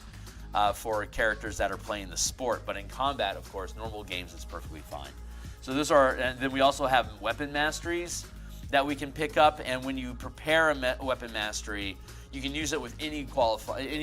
for characters that are playing the sport, but in combat, of course, normal games, it's perfectly fine. So and then we also have weapon masteries that we can pick up, and when you prepare a weapon mastery, you can use it with any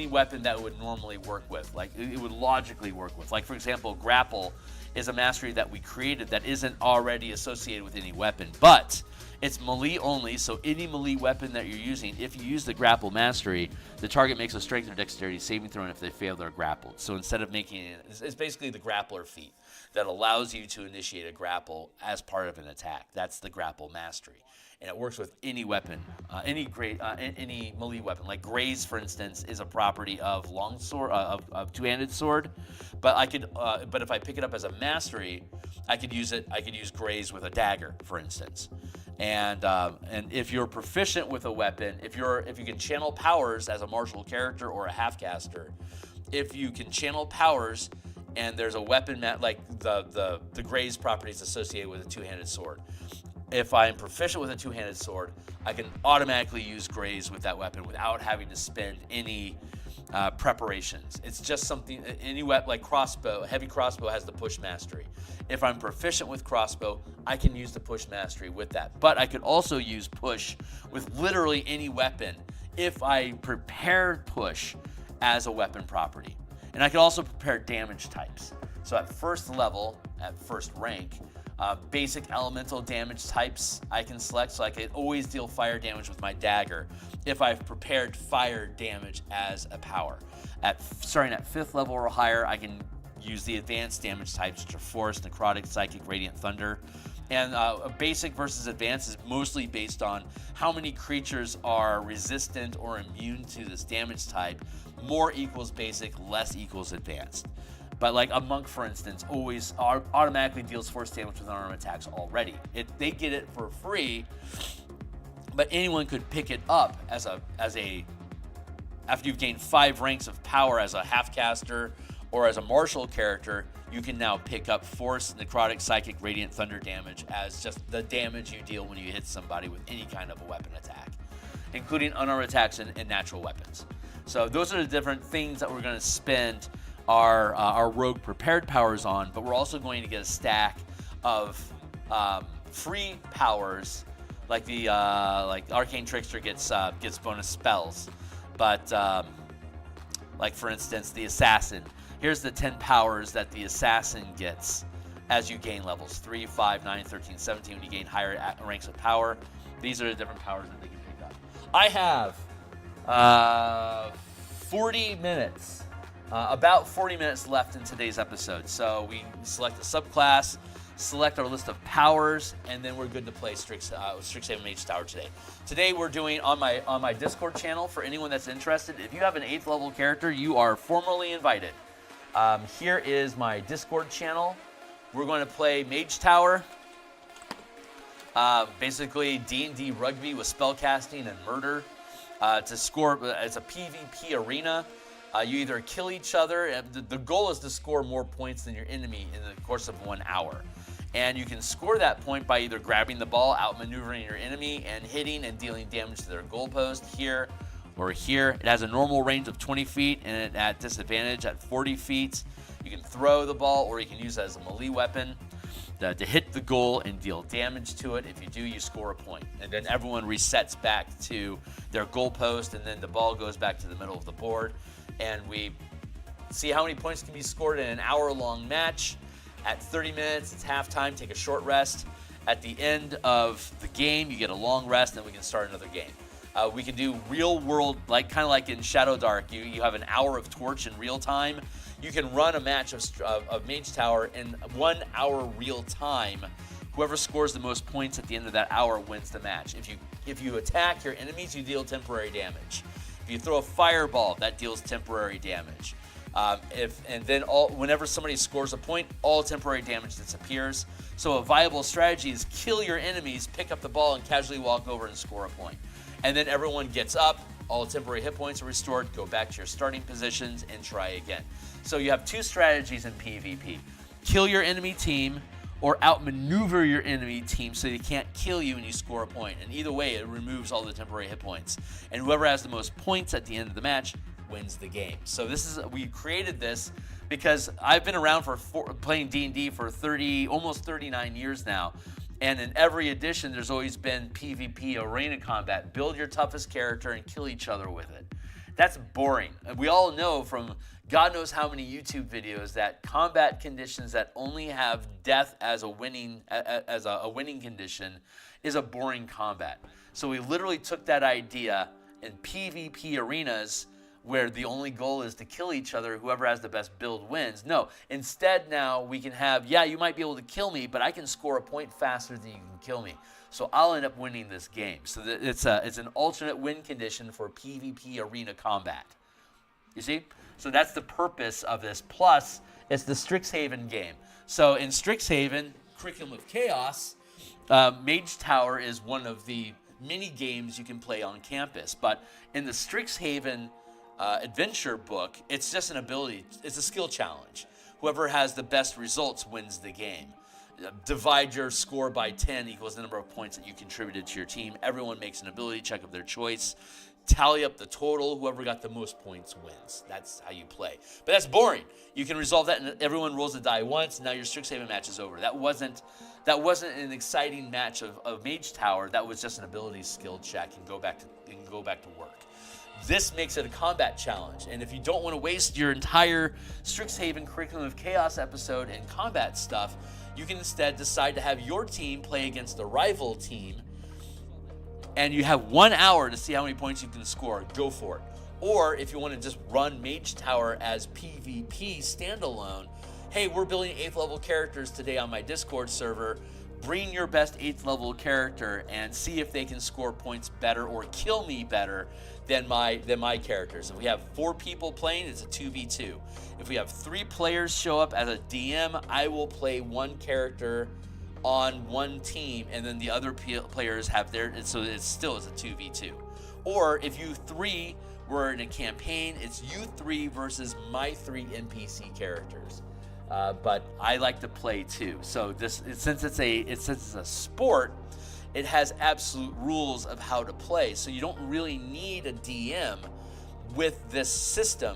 weapon that it would normally work with, like it would logically work with. Like, for example, grapple is a mastery that we created that isn't already associated with any weapon, but It's melee only, so any melee weapon that you're using, if you use the grapple mastery, the target makes a strength or dexterity saving throw, and if they fail, they're grappled. So instead of making it, it's basically the grappler feat that allows you to initiate a grapple as part of an attack. That's the grapple mastery. And it works with any weapon, any melee weapon. Like Graze, for instance, is a property of longsword, of two-handed sword. But but if I pick it up as a mastery, I could use it. I could use Graze with a dagger, for instance. And if you're proficient with a weapon, if you can channel powers as a martial character or a half-caster, if you can channel powers, and there's a weapon like the Graze properties associated with a two-handed sword. If I'm proficient with a two-handed sword, I can automatically use Graze with that weapon without having to spend any preparations. It's just something, any weapon like crossbow, heavy crossbow has the push mastery. If I'm proficient with crossbow, I can use the push mastery with that. But I could also use push with literally any weapon if I prepare push as a weapon property. And I could also prepare damage types. So at first level, at first rank, basic elemental damage types I can select, so I can always deal fire damage with my dagger if I've prepared fire damage as a power. Starting at 5th level or higher, I can use the advanced damage types, which are Force, Necrotic, Psychic, Radiant Thunder. And a basic versus advanced is mostly based on how many creatures are resistant or immune to this damage type. More equals basic, less equals advanced. But like a monk, for instance, always automatically deals force damage with unarmed attacks already. They get it for free, but anyone could pick it up as a after you've gained 5 ranks of power as a half-caster or as a martial character, you can now pick up Force, Necrotic, Psychic, Radiant Thunder damage as just the damage you deal when you hit somebody with any kind of a weapon attack, including unarmed attacks and natural weapons. So those are the different things that we're going to spend our rogue prepared powers on, but we're also going to get a stack of free powers, like the like Arcane Trickster gets bonus spells, but like for instance the Assassin. Here's the 10 powers that the Assassin gets as you gain levels 3, 5, 9, 13, 17. When you gain higher ranks of power, these are the different powers that they can pick up. I have 40 minutes. About 40 minutes left in today's episode. So we select a subclass, select our list of powers, and then we're good to play Strixhaven Mage Tower today. Today we're doing on my Discord channel, for anyone that's interested, if you have an 8th level character, you are formally invited. Here is my Discord channel. We're going to play Mage Tower. Basically D&D rugby with spellcasting and murder. To score, it's a PvP arena. You either kill each other, and the goal is to score more points than your enemy in the course of 1 hour. And you can score that point by either grabbing the ball, outmaneuvering your enemy, and hitting and dealing damage to their goalpost here or here. It has a normal range of 20 feet, and at disadvantage at 40 feet. You can throw the ball, or you can use it as a melee weapon to hit the goal and deal damage to it. If you do, you score a point. And then everyone resets back to their goalpost, and then the ball goes back to the middle of the board. And we see how many points can be scored in an hour-long match. At 30 minutes, it's halftime, take a short rest. At the end of the game, you get a long rest, and we can start another game. We can do real-world, kind of like in Shadow Dark. You have an hour of Torch in real time. You can run a match of Mage Tower in 1 hour real time. Whoever scores the most points at the end of that hour wins the match. If you attack your enemies, you deal temporary damage. If you throw a fireball, that deals temporary damage. Whenever somebody scores a point, all temporary damage disappears. So a viable strategy is kill your enemies, pick up the ball, and casually walk over and score a point. And then everyone gets up, all temporary hit points are restored, go back to your starting positions, and try again. So you have 2 strategies in PvP. Kill your enemy team, or outmaneuver your enemy team so they can't kill you and you score a point. And either way, it removes all the temporary hit points. And whoever has the most points at the end of the match wins the game. So we created this because I've been around playing D&D for almost 39 years now. And in every edition, there's always been PvP arena combat. Build your toughest character and kill each other with it. That's boring. We all know from God knows how many YouTube videos that combat conditions that only have death as a winning condition is a boring combat. So we literally took that idea in PvP arenas where the only goal is to kill each other, whoever has the best build wins. No, instead now we can have, yeah, you might be able to kill me, but I can score a point faster than you can kill me. So I'll end up winning this game. So it's an alternate win condition for PvP arena combat. You see? So that's the purpose of this. Plus, it's the Strixhaven game. So in Strixhaven, Curriculum of Chaos, Mage Tower is one of the mini games you can play on campus. But in the Strixhaven adventure book, it's just an ability. It's a skill challenge. Whoever has the best results wins the game. Divide your score by 10 equals the number of points that you contributed to your team. Everyone makes an ability check of their choice. Tally up the total. Whoever got the most points wins. That's how you play. But that's boring. You can resolve that, and everyone rolls the die once. And now your Strixhaven match is over. That wasn't an exciting match of Mage Tower. That was just an ability skill check and go back to work. This makes it a combat challenge, and if you don't want to waste your entire Strixhaven Curriculum of Chaos episode in combat stuff, you can instead decide to have your team play against a rival team, and you have 1 hour to see how many points you can score. Go for it. Or if you want to just run Mage Tower as PvP standalone, hey, we're building 8th level characters today on my Discord server. Bring your best 8th level character and see if they can score points better or kill me better than my characters. If we have 4 people playing, it's a 2v2. If we have 3 players show up as a DM, I will play 1 character on 1 team, and then the other players have their, so it still is a 2v2. Or if you 3 were in a campaign, it's you 3 versus my 3 NPC characters. But I like to play too. So since it's a sport, it has absolute rules of how to play. So you don't really need a DM with this system,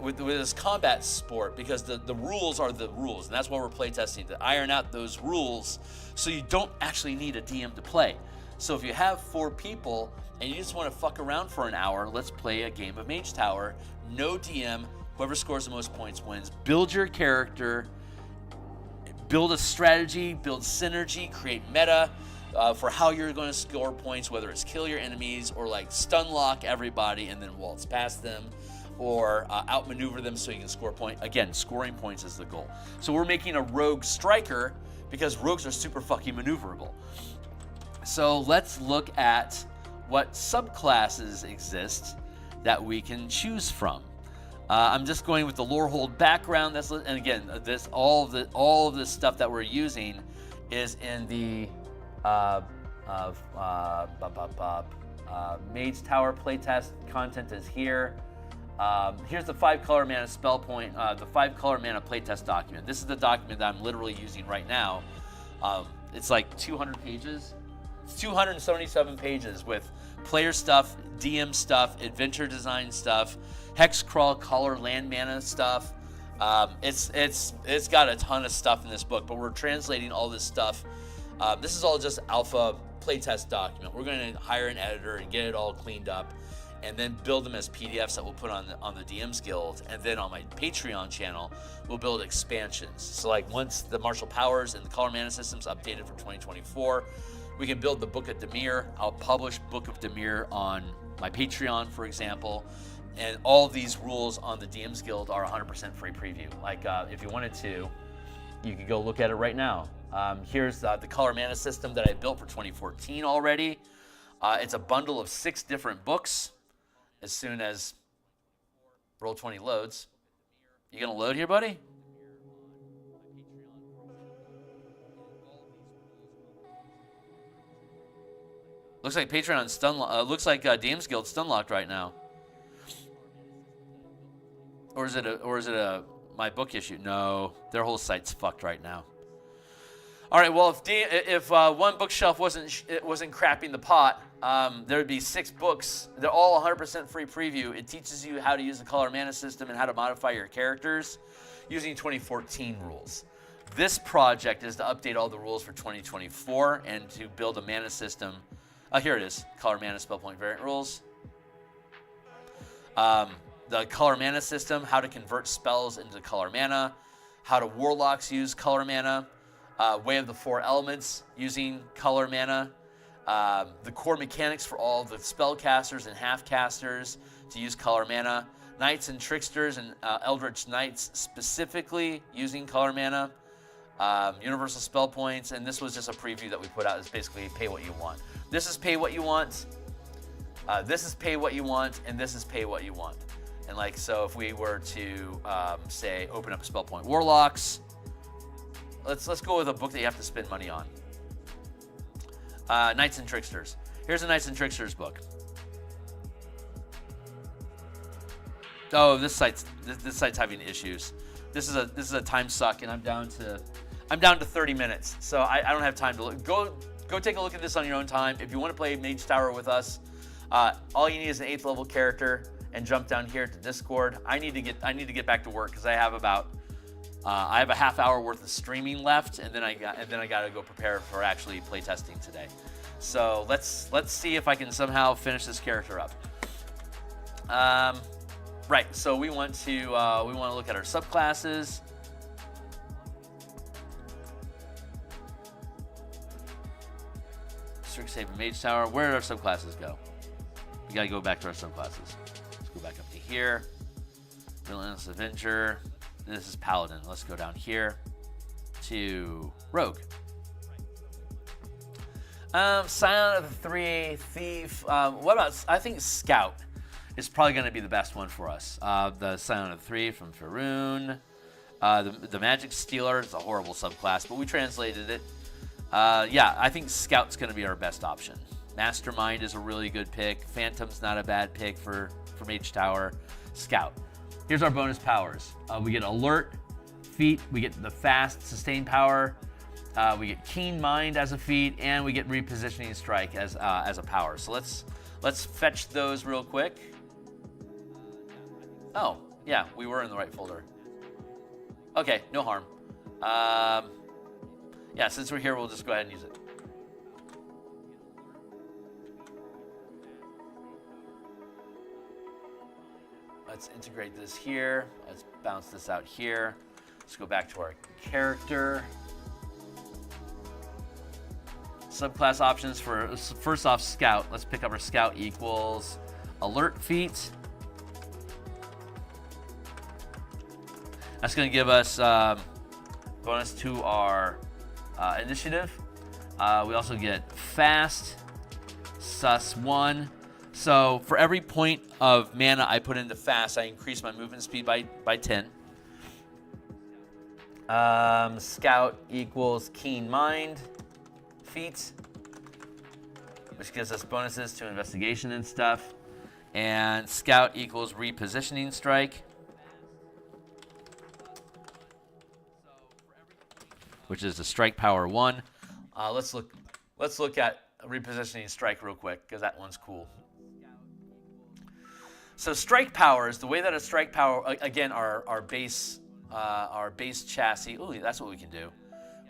with this combat sport, because the rules are the rules, and that's why we're playtesting, to iron out those rules. So you don't actually need a DM to play. So if you have 4 people and you just want to fuck around for an hour, let's play a game of Mage Tower. No DM. Whoever scores the most points wins. Build your character, build a strategy, build synergy, create meta for how you're going to score points, whether it's kill your enemies or like stun lock everybody and then waltz past them, or outmaneuver them so you can score points. Again, scoring points is the goal. So we're making a rogue striker because rogues are super fucking maneuverable. So let's look at what subclasses exist that we can choose from. I'm just going with the Lorehold background. And again, all of this stuff that we're using is in the Mage Tower playtest. Content is here. Here's the 5-color mana spell point, the 5-color mana playtest document. This is the document that I'm literally using right now. It's like 200 pages. It's 277 pages with player stuff, DM stuff, adventure design stuff, hex crawl, color, land mana stuff. It's got a ton of stuff in this book, but we're translating all this stuff. This is all just alpha playtest document. We're going to hire an editor and get it all cleaned up, and then build them as PDFs that we'll put on the DMsGuild, and then on my Patreon channel, we'll build expansions. So like once the martial powers and the color mana system's updated for 2024, we can build the Book of Dimir. I'll publish Book of Dimir on my Patreon, for example, and all of these rules on the DMsGuild are 100% free preview. Like if you wanted to, you could go look at it right now. Here's the color mana system that I built for 2014 already. It's a bundle of 6 different books. As soon as Roll20 loads. You gonna load here, buddy? Looks like Patreon looks like DMsGuild stunlocked right now. Or is it a my book issue? No, their whole site's fucked right now. All right, well, if one bookshelf wasn't crapping the pot, there would be 6 books. They're all 100% free preview. It teaches you how to use the color mana system and how to modify your characters using 2014 rules. This project is to update all the rules for 2024 and to build a mana system. Here it is, color mana spell point variant rules. The color mana system, how to convert spells into color mana, how do warlocks use color mana, Way of the Four Elements using color mana, the core mechanics for all the spellcasters and half-casters to use color mana, knights and tricksters and eldritch knights specifically using color mana, universal spell points, and this was just a preview that we put out. It's basically pay what you want. This is pay what you want, this is pay what you want, and this is pay what you want. And like, so if we were to say open up a Point Warlocks, let's go with a book that you have to spend money on. Knights and Tricksters. Here's a Knights and Tricksters book. Oh, this site's having issues. This is a time suck, and I'm down to 30 minutes. So I don't have time to look. Go take a look at this on your own time. If you want to play Mage Tower with us, all you need is an 8th level character and jump down here to Discord. I need to get back to work because I have about I have a half hour worth of streaming left, and then I got to go prepare for actually play testing today. So let's see if I can somehow finish this character up. Right. So we want to look at our subclasses. Strixhaven Mage Tower. Where did our subclasses go? We got to go back to our subclasses. Let's go back up to here. Relentless Avenger. This is Paladin. Let's go down here to Rogue. Silent of the Three, Thief. What about, I think Scout is probably going to be the best one for us. The Silent of the Three from Faerun. The Magic Stealer is a horrible subclass, but we translated it. Yeah, I think Scout's going to be our best option. Mastermind is a really good pick. Phantom's not a bad pick for Mage Tower. Scout. Here's our bonus powers. We get Alert, feat, we get the Fast Sustain power, we get Keen Mind as a feat, and we get Repositioning Strike as a power. So let's fetch those real quick. Oh, yeah, we were in the right folder. Okay, no harm. Yeah, since we're here, we'll just go ahead and use it. Let's integrate this here. Let's bounce this out here. Let's go back to our character. Subclass options for, first off, Scout. Let's pick up our Scout equals Alert feat. That's going to give us bonus to our initiative. We also get Fast, Sus 1. So for every point of mana I put into Fast, I increase my movement speed by 10. Scout equals Keen Mind feat, which gives us bonuses to investigation and stuff. And Scout equals Repositioning Strike, which is the Strike Power 1. Let's look at Repositioning Strike real quick because that one's cool. So strike powers, the way that a strike power, again, our base chassis. Ooh, that's what we can do.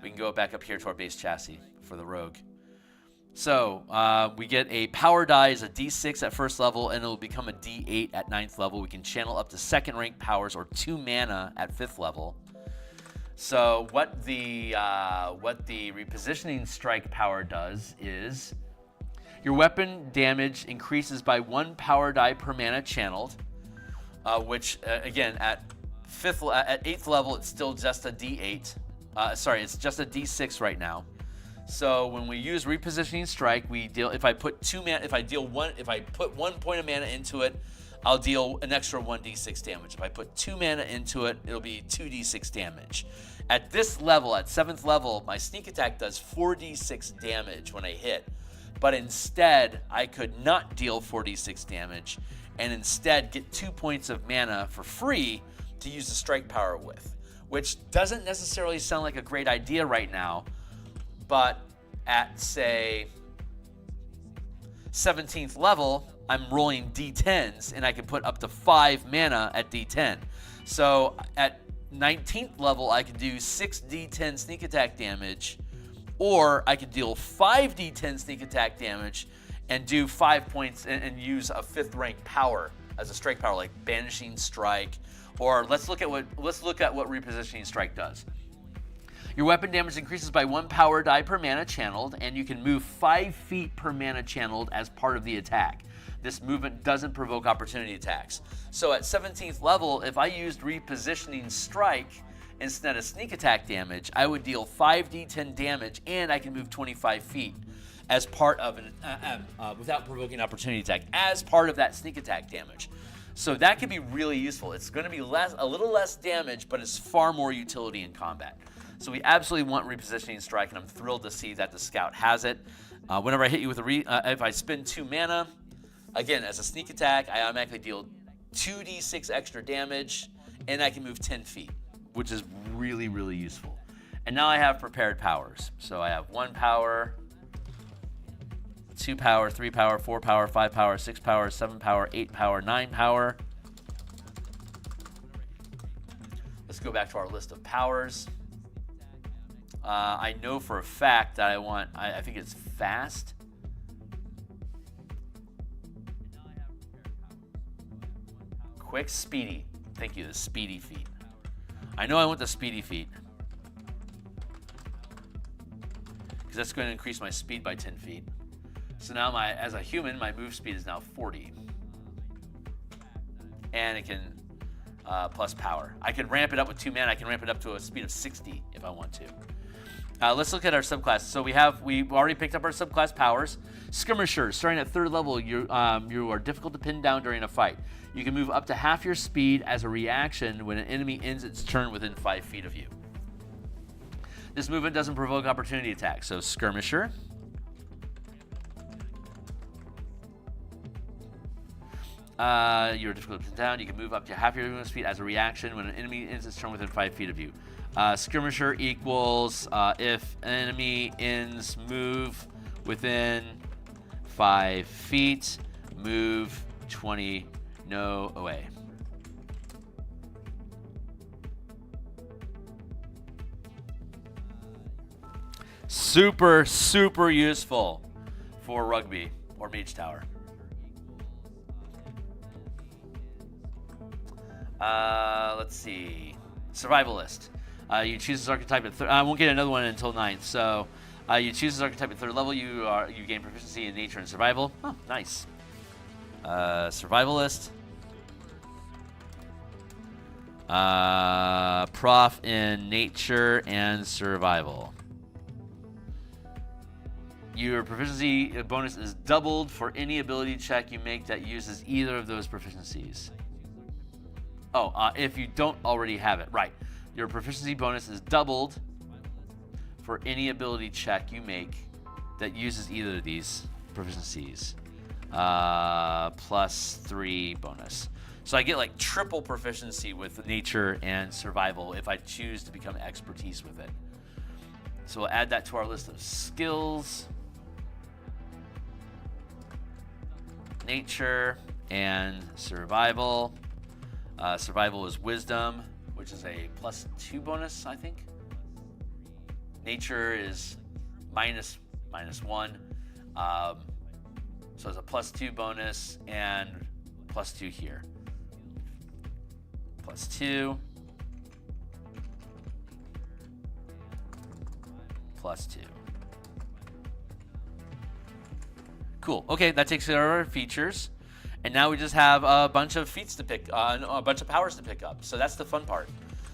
We can go back up here to our base chassis for the rogue. So we get a power die as a D6 at first level, and it'll become a D8 at 9th level. We can channel up to 2nd rank powers or 2 mana at 5th level. So what the repositioning strike power does is your weapon damage increases by 1 power die per mana channeled, which again at 8th level it's still just a D8. It's just a D6 right now. So when we use repositioning strike, we deal. If I put 1 point of mana into it, I'll deal an extra 1d6 damage. If I put 2 mana into it, it'll be 2d6 damage. At this level, at 7th level, my sneak attack does 4d6 damage when I hit. But instead, I could not deal 4d6 damage and instead get 2 points of mana for free to use the strike power with, which doesn't necessarily sound like a great idea right now, but at, say, 17th level, I'm rolling d10s and I can put up to 5 mana at d10. So at 19th level, I can do 6 d10 sneak attack damage, or I could deal 5 d10 sneak attack damage and do 5 points and use a 5th rank power as a strike power, like Banishing Strike, or let's look at what Repositioning Strike does. Your weapon damage increases by 1 power die per mana channeled, and you can move 5 feet per mana channeled as part of the attack. This movement doesn't provoke opportunity attacks. So at 17th level, if I used Repositioning Strike instead of sneak attack damage, I would deal 5d10 damage, and I can move 25 feet as part of an without provoking opportunity attack, as part of that sneak attack damage. So that could be really useful. It's going to be a little less damage, but it's far more utility in combat. So we absolutely want Repositioning Strike, and I'm thrilled to see that the Scout has it. Whenever I hit you with if I spend 2 mana, again, as a sneak attack, I automatically deal 2d6 extra damage, and I can move 10 feet, which is really, really useful. And now I have prepared powers. So I have 1 power, 2 power, 3 power, 4 power, 5 power, 6 power, 7 power, 8 power, 9 power. Let's go back to our list of powers. I know for a fact that I think it's fast. Quick, speedy. Thank you, the speedy feat. I know I want the speedy feat, because that's going to increase my speed by 10 feet. So now as a human, my move speed is now 40. And it can plus power. I can ramp it up with 2 mana. I can ramp it up to a speed of 60 if I want to. Let's look at our subclasses. So we already picked up our subclass powers. Skirmisher, starting at 3rd level, you are difficult to pin down during a fight. You can move up to half your speed as a reaction when an enemy ends its turn within 5 feet of you. This movement doesn't provoke opportunity attacks. So Skirmisher. You're difficult to pin down. You can move up to half your movement speed as a reaction when an enemy ends its turn within 5 feet of you. Skirmisher equals if an enemy ends move within 5 feet, move 20 no away. Super, super useful for Rugby or Mage Tower. Let's see. Survivalist. You choose this archetype at I won't get another one until 9th. So you choose this archetype at 3rd level. You gain proficiency in nature and survival. Oh, nice. Survivalist. Prof in nature and survival. Your proficiency bonus is doubled for any ability check you make that uses either of those proficiencies. Oh, if you don't already have it. Right. Your proficiency bonus is doubled for any ability check you make that uses either of these proficiencies. +3 bonus. So I get like triple proficiency with nature and survival if I choose to become expertise with it. So we'll add that to our list of skills. Nature and survival. Survival is wisdom, which is a +2 bonus, I think. Nature is -1. So it's a +2 bonus and +2 here. +2. +2. Cool. Okay, that takes care of our features. And now we just have a bunch of feats to pick, a bunch of powers to pick up. So that's the fun part.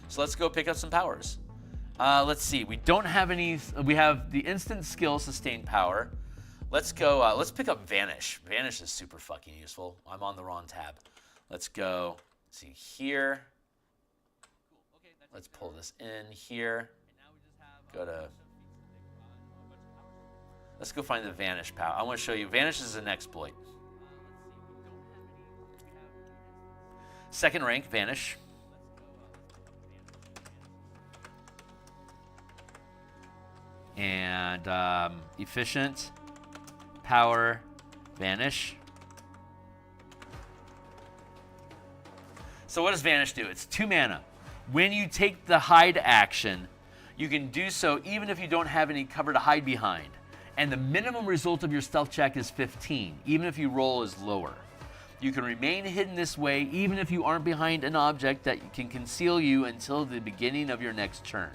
So let's go pick up some powers. Let's see. We don't have any. We have the instant skill sustain power. Let's go. Let's pick up Vanish. Vanish is super fucking useful. I'm on the wrong tab. Let's go. Let's see here. Let's pull this in here. Go to. Let's go find the Vanish power. I want to show you. Vanish is an exploit. 2nd rank, Vanish. And efficient, power, Vanish. So what does Vanish do? It's 2 mana. When you take the hide action, you can do so even if you don't have any cover to hide behind. And the minimum result of your stealth check is 15, even if you roll is lower. You can remain hidden this way even if you aren't behind an object that can conceal you until the beginning of your next turn.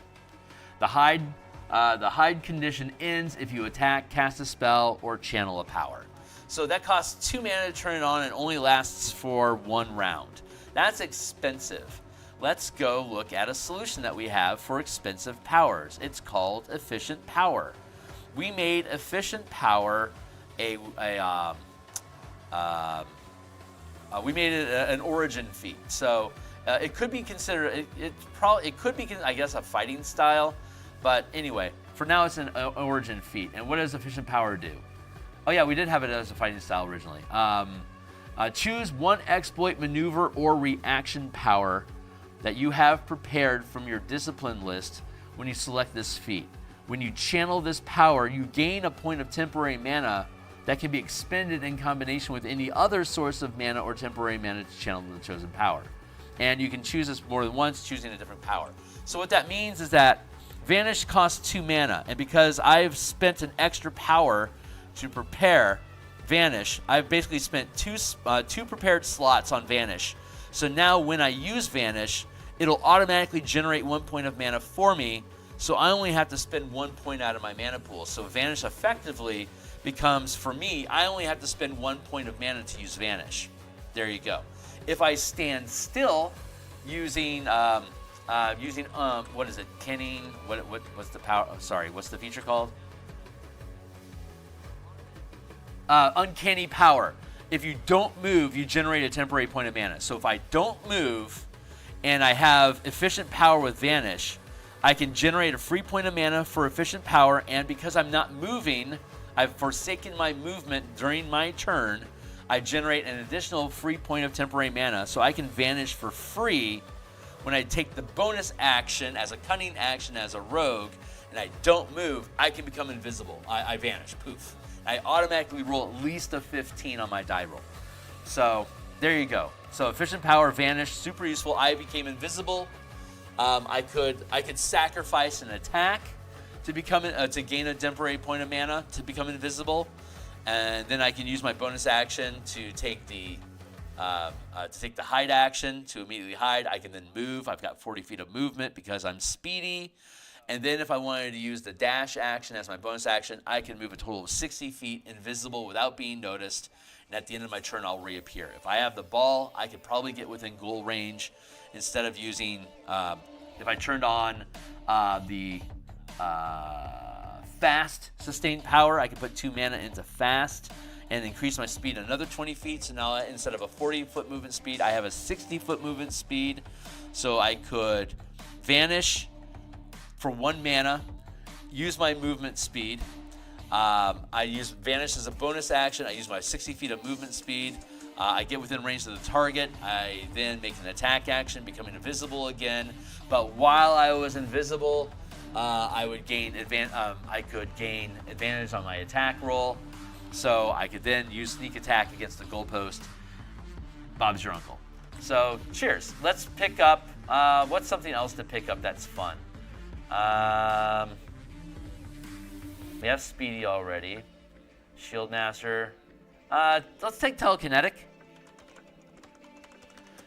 The hide condition ends if you attack, cast a spell, or channel a power. So that costs 2 mana to turn it on and only lasts for 1 round. That's expensive. Let's go look at a solution that we have for expensive powers. It's called Efficient Power. We made Efficient Power we made it an origin feat. So it could be considered, it could be, I guess, a fighting style. But anyway, for now it's an origin feat. And what does Efficient Power do? Oh yeah, we did have it as a fighting style originally. Choose one exploit, maneuver, or reaction power that you have prepared from your discipline list when you select this feat. When you channel this power, you gain a point of temporary mana that can be expended in combination with any other source of mana or temporary mana to channel the chosen power. And you can choose this more than once, choosing a different power. So what that means is that Vanish costs 2 mana, and because I've spent an extra power to prepare Vanish, I've basically spent two prepared slots on Vanish. So now when I use Vanish, it'll automatically generate 1 point of mana for me, so I only have to spend 1 point out of my mana pool. So Vanish effectively becomes, for me, I only have to spend 1 point of mana to use Vanish. There you go. If I stand still using what is it? Kenning? What's the power? Sorry, what's the feature called? Uncanny Power. If you don't move, you generate a temporary point of mana. So if I don't move and I have Efficient Power with Vanish, I can generate a free point of mana for Efficient Power, and because I'm not moving, I've forsaken my movement during my turn, I generate an additional free point of temporary mana, so I can Vanish for free when I take the bonus action as a cunning action as a rogue, and I don't move, I can become invisible. I vanish, poof. I automatically roll at least a 15 on my die roll. So there you go. So Efficient Power, Vanish, super useful. I became invisible. I could sacrifice an attack to become to gain a temporary point of mana to become invisible, and then I can use my bonus action to take the hide action to immediately hide. I can then move. I've got 40 feet of movement because I'm speedy. And then if I wanted to use the dash action as my bonus action, I can move a total of 60 feet invisible without being noticed. And at the end of my turn, I'll reappear. If I have the ball, I could probably get within goal range instead of using, if I turned on the fast sustained power, I could put 2 mana into fast and increase my speed another 20 feet. So now instead of a 40-foot movement speed, I have a 60-foot movement speed. So I could vanish for 1 mana, use my movement speed. I use Vanish as a bonus action. I use my 60 feet of movement speed. I get within range of the target. I then make an attack action, becoming invisible again. But while I was invisible, I could gain advantage on my attack roll. So I could then use sneak attack against the goalpost. Bob's your uncle. So cheers. Let's pick up, what's something else to pick up that's fun? We have Speedy already. Shield Master. Let's take Telekinetic.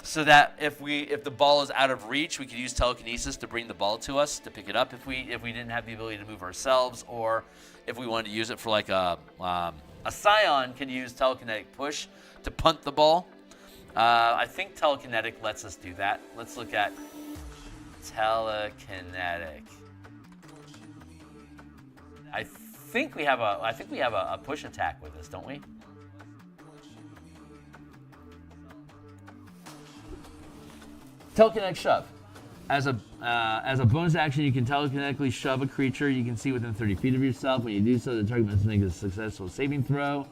So that if the ball is out of reach, we could use Telekinesis to bring the ball to us, to pick it up if we didn't have the ability to move ourselves, or if we wanted to use it for like a Scion can use Telekinetic Push to punt the ball. I think Telekinetic lets us do that. Let's look at Telekinetic. I think we have a push attack with this, don't we? Telekinetic Shove. As a bonus action, you can telekinetically shove a creature you can see within 30 feet of yourself. When you do so, the target must make a successful saving throw.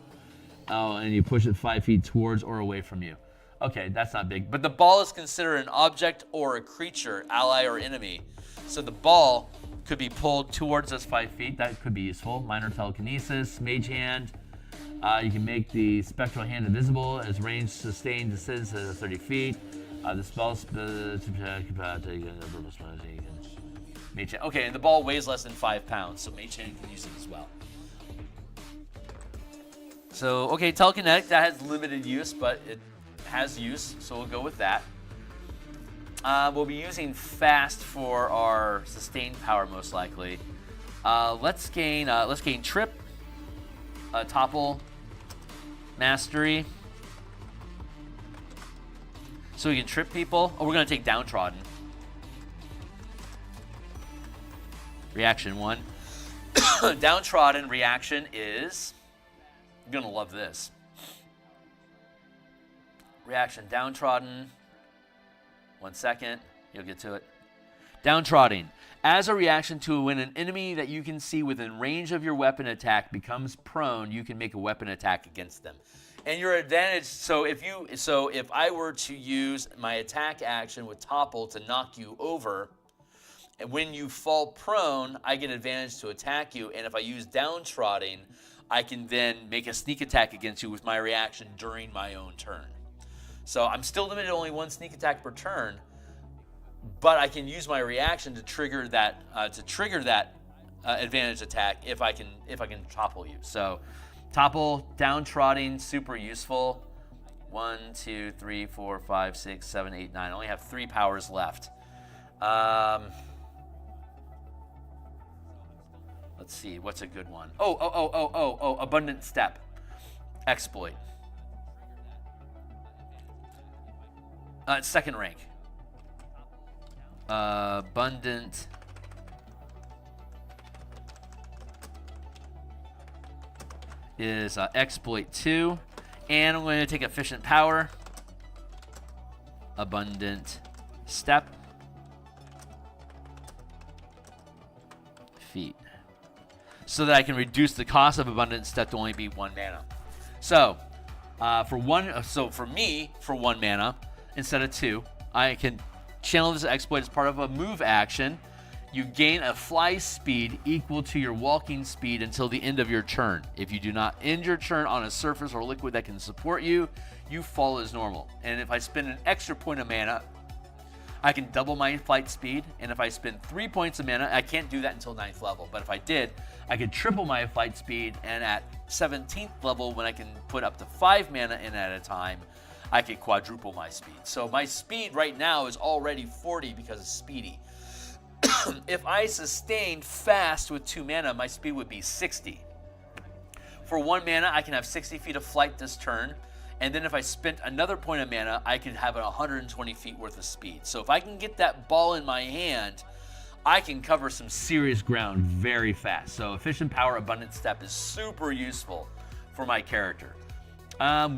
And you push it 5 feet towards or away from you. Okay, that's not big. But the ball is considered an object or a creature, ally or enemy. So the ball could be pulled towards us 5 feet. That could be useful. Minor Telekinesis, Mage Hand. You can make the Spectral Hand invisible as range sustained descends to 30 feet. The spell Mage Hand. Okay, and the ball weighs less than 5 pounds, so Mage Hand can use it as well. So, okay, Telekinetic, that has limited use, but has use, so we'll go with that. We'll be using fast for our sustained power most likely. Let's gain trip, topple, mastery, so we can trip people. Oh, we're gonna take downtrodden. Reaction 1. Downtrodden reaction is, you're gonna love this. Reaction downtrodden. 1 second, you'll get to it. Downtrodden. As a reaction to when an enemy that you can see within range of your weapon attack becomes prone, you can make a weapon attack against them. And your advantage, so if I were to use my attack action with topple to knock you over, and when you fall prone, I get advantage to attack you. And if I use downtrodden, I can then make a sneak attack against you with my reaction during my own turn. So I'm still limited to only 1 sneak attack per turn, but I can use my reaction to trigger that advantage attack if I can topple you. So topple, downtrodden, super useful. 1, 2, 3, 4, 5, 6, 7, 8, 9. I only have 3 powers left. Let's see, what's a good one? Oh, Abundant Step. Exploit. Second rank. Abundant is exploit 2, and I'm going to take efficient power. Abundant step. Feat. So that I can reduce the cost of abundant step to only be 1 mana. So for me, for 1 mana instead of 2, I can channel this exploit as part of a move action. You gain a fly speed equal to your walking speed until the end of your turn. If you do not end your turn on a surface or liquid that can support you, you fall as normal. And if I spend an extra point of mana, I can double my flight speed. And if I spend 3 points of mana, I can't do that until 9th level. But if I did, I could triple my flight speed. And at 17th level, when I can put up to 5 mana in at a time, I could quadruple my speed. So my speed right now is already 40 because of speedy. If I sustained fast with 2 mana, my speed would be 60. For 1 mana, I can have 60 feet of flight this turn. And then if I spent another point of mana, I could have 120 feet worth of speed. So if I can get that ball in my hand, I can cover some serious ground very fast. So efficient power, abundant step is super useful for my character.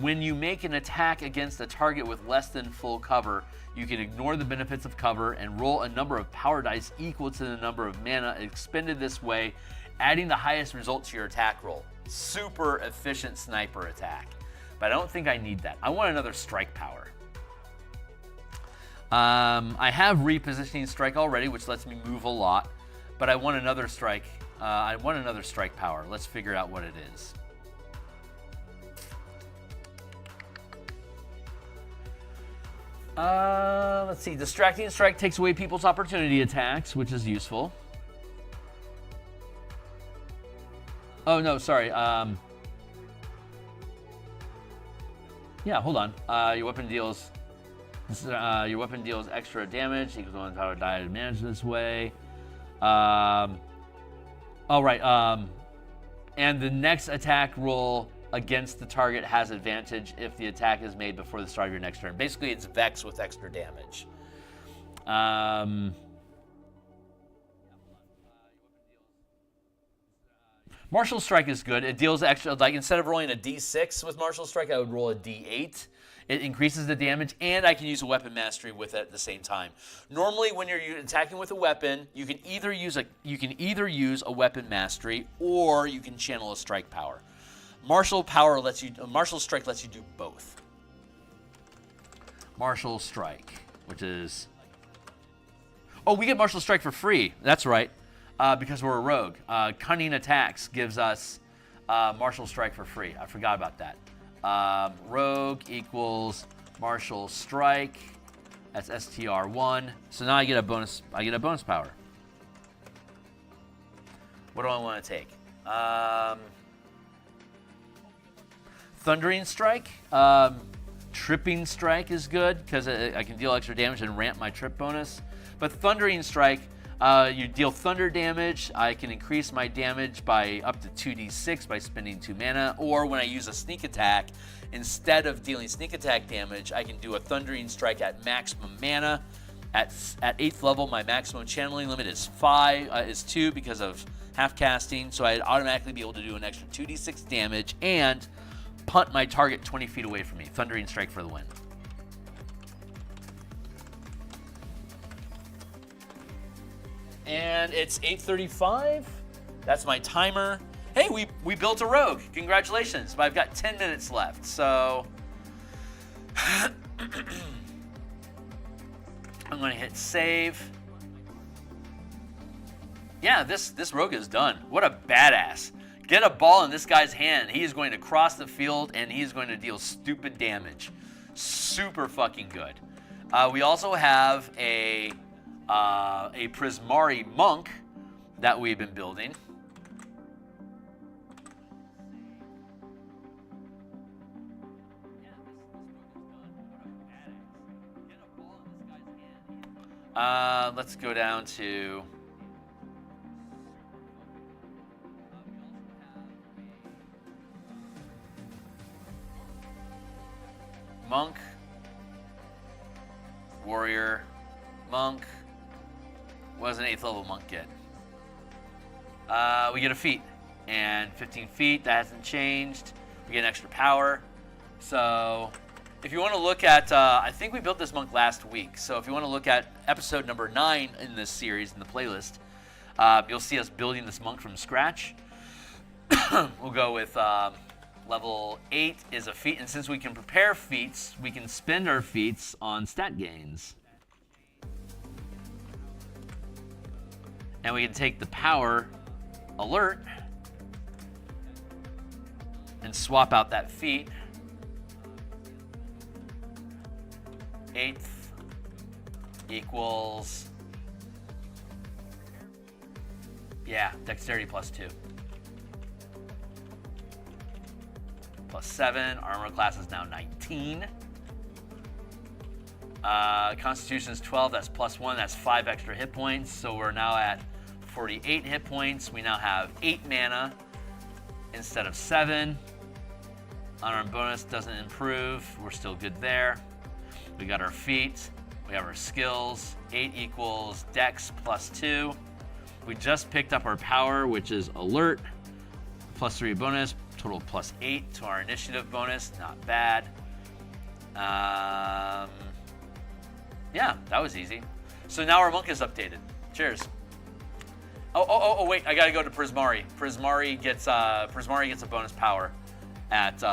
When you make an attack against a target with less than full cover, you can ignore the benefits of cover and roll a number of power dice equal to the number of mana expended this way, adding the highest result to your attack roll. Super efficient sniper attack. But I don't think I need that. I want another strike power. I have repositioning strike already, which lets me move a lot, but I want another strike. I want another strike power. Let's figure out what it is. Let's see. Distracting strike takes away people's opportunity attacks, which is useful. Oh no, sorry. Yeah, hold on. Your weapon deals extra damage. Equals 1 power die to manage this way. All right. And the next attack roll against the target has advantage if the attack is made before the start of your next turn. Basically, it's Vex with extra damage. Martial Strike is good. It deals extra, like instead of rolling a d6 with Martial Strike, I would roll a d8. It increases the damage, and I can use a weapon mastery with it at the same time. Normally, when you're attacking with a weapon, you can either use a weapon mastery or you can channel a strike power. Martial Strike lets you do both. Martial Strike, which is... Oh, we get Martial Strike for free. That's right. Because we're a rogue. Cunning Attacks gives us Martial Strike for free. I forgot about that. Rogue equals Martial Strike. That's STR1. So now I get a bonus power. What do I want to take? Thundering Strike. Tripping Strike is good because I can deal extra damage and ramp my trip bonus. But Thundering Strike, you deal thunder damage. I can increase my damage by up to 2d6 by spending 2 mana. Or when I use a sneak attack, instead of dealing sneak attack damage, I can do a Thundering Strike at maximum mana. At 8th level, my maximum channeling limit is 2 because of half casting. So I'd automatically be able to do an extra 2d6 damage and punt my target 20 feet away from me. Thundering Strike for the win. And it's 8:35. That's my timer. Hey, we built a rogue. Congratulations. But I've got 10 minutes left. So I'm going to hit save. Yeah, this rogue is done. What a badass. Get a ball in this guy's hand. He is going to cross the field and he is going to deal stupid damage. Super fucking good. We also have a Prismari monk that we've been building. Let's go down to monk, warrior, monk. What does an 8th level monk get? We get a feat, and 15 feet, that hasn't changed. We get an extra power. So if you want to look at, I think we built this monk last week. So if you want to look at episode number 9 in this series, in the playlist, you'll see us building this monk from scratch. We'll go with level 8 is a feat, and since we can prepare feats, we can spend our feats on stat gains. And we can take the power alert and swap out that feat. 8th equals, yeah, dexterity +2. +7, armor class is now 19. Constitution is 12, that's +1, that's 5 extra hit points. So we're now at 48 hit points. We now have 8 mana instead of 7. Unarmed bonus doesn't improve. We're still good there. We got our feat. We have our skills. 8 equals dex +2. We just picked up our power, which is alert. +3 bonus, total +8 to our initiative bonus. Not bad. Yeah, that was easy. So now our monk is updated. Cheers. Oh, wait, I gotta go to Prismari. Prismari gets a bonus power at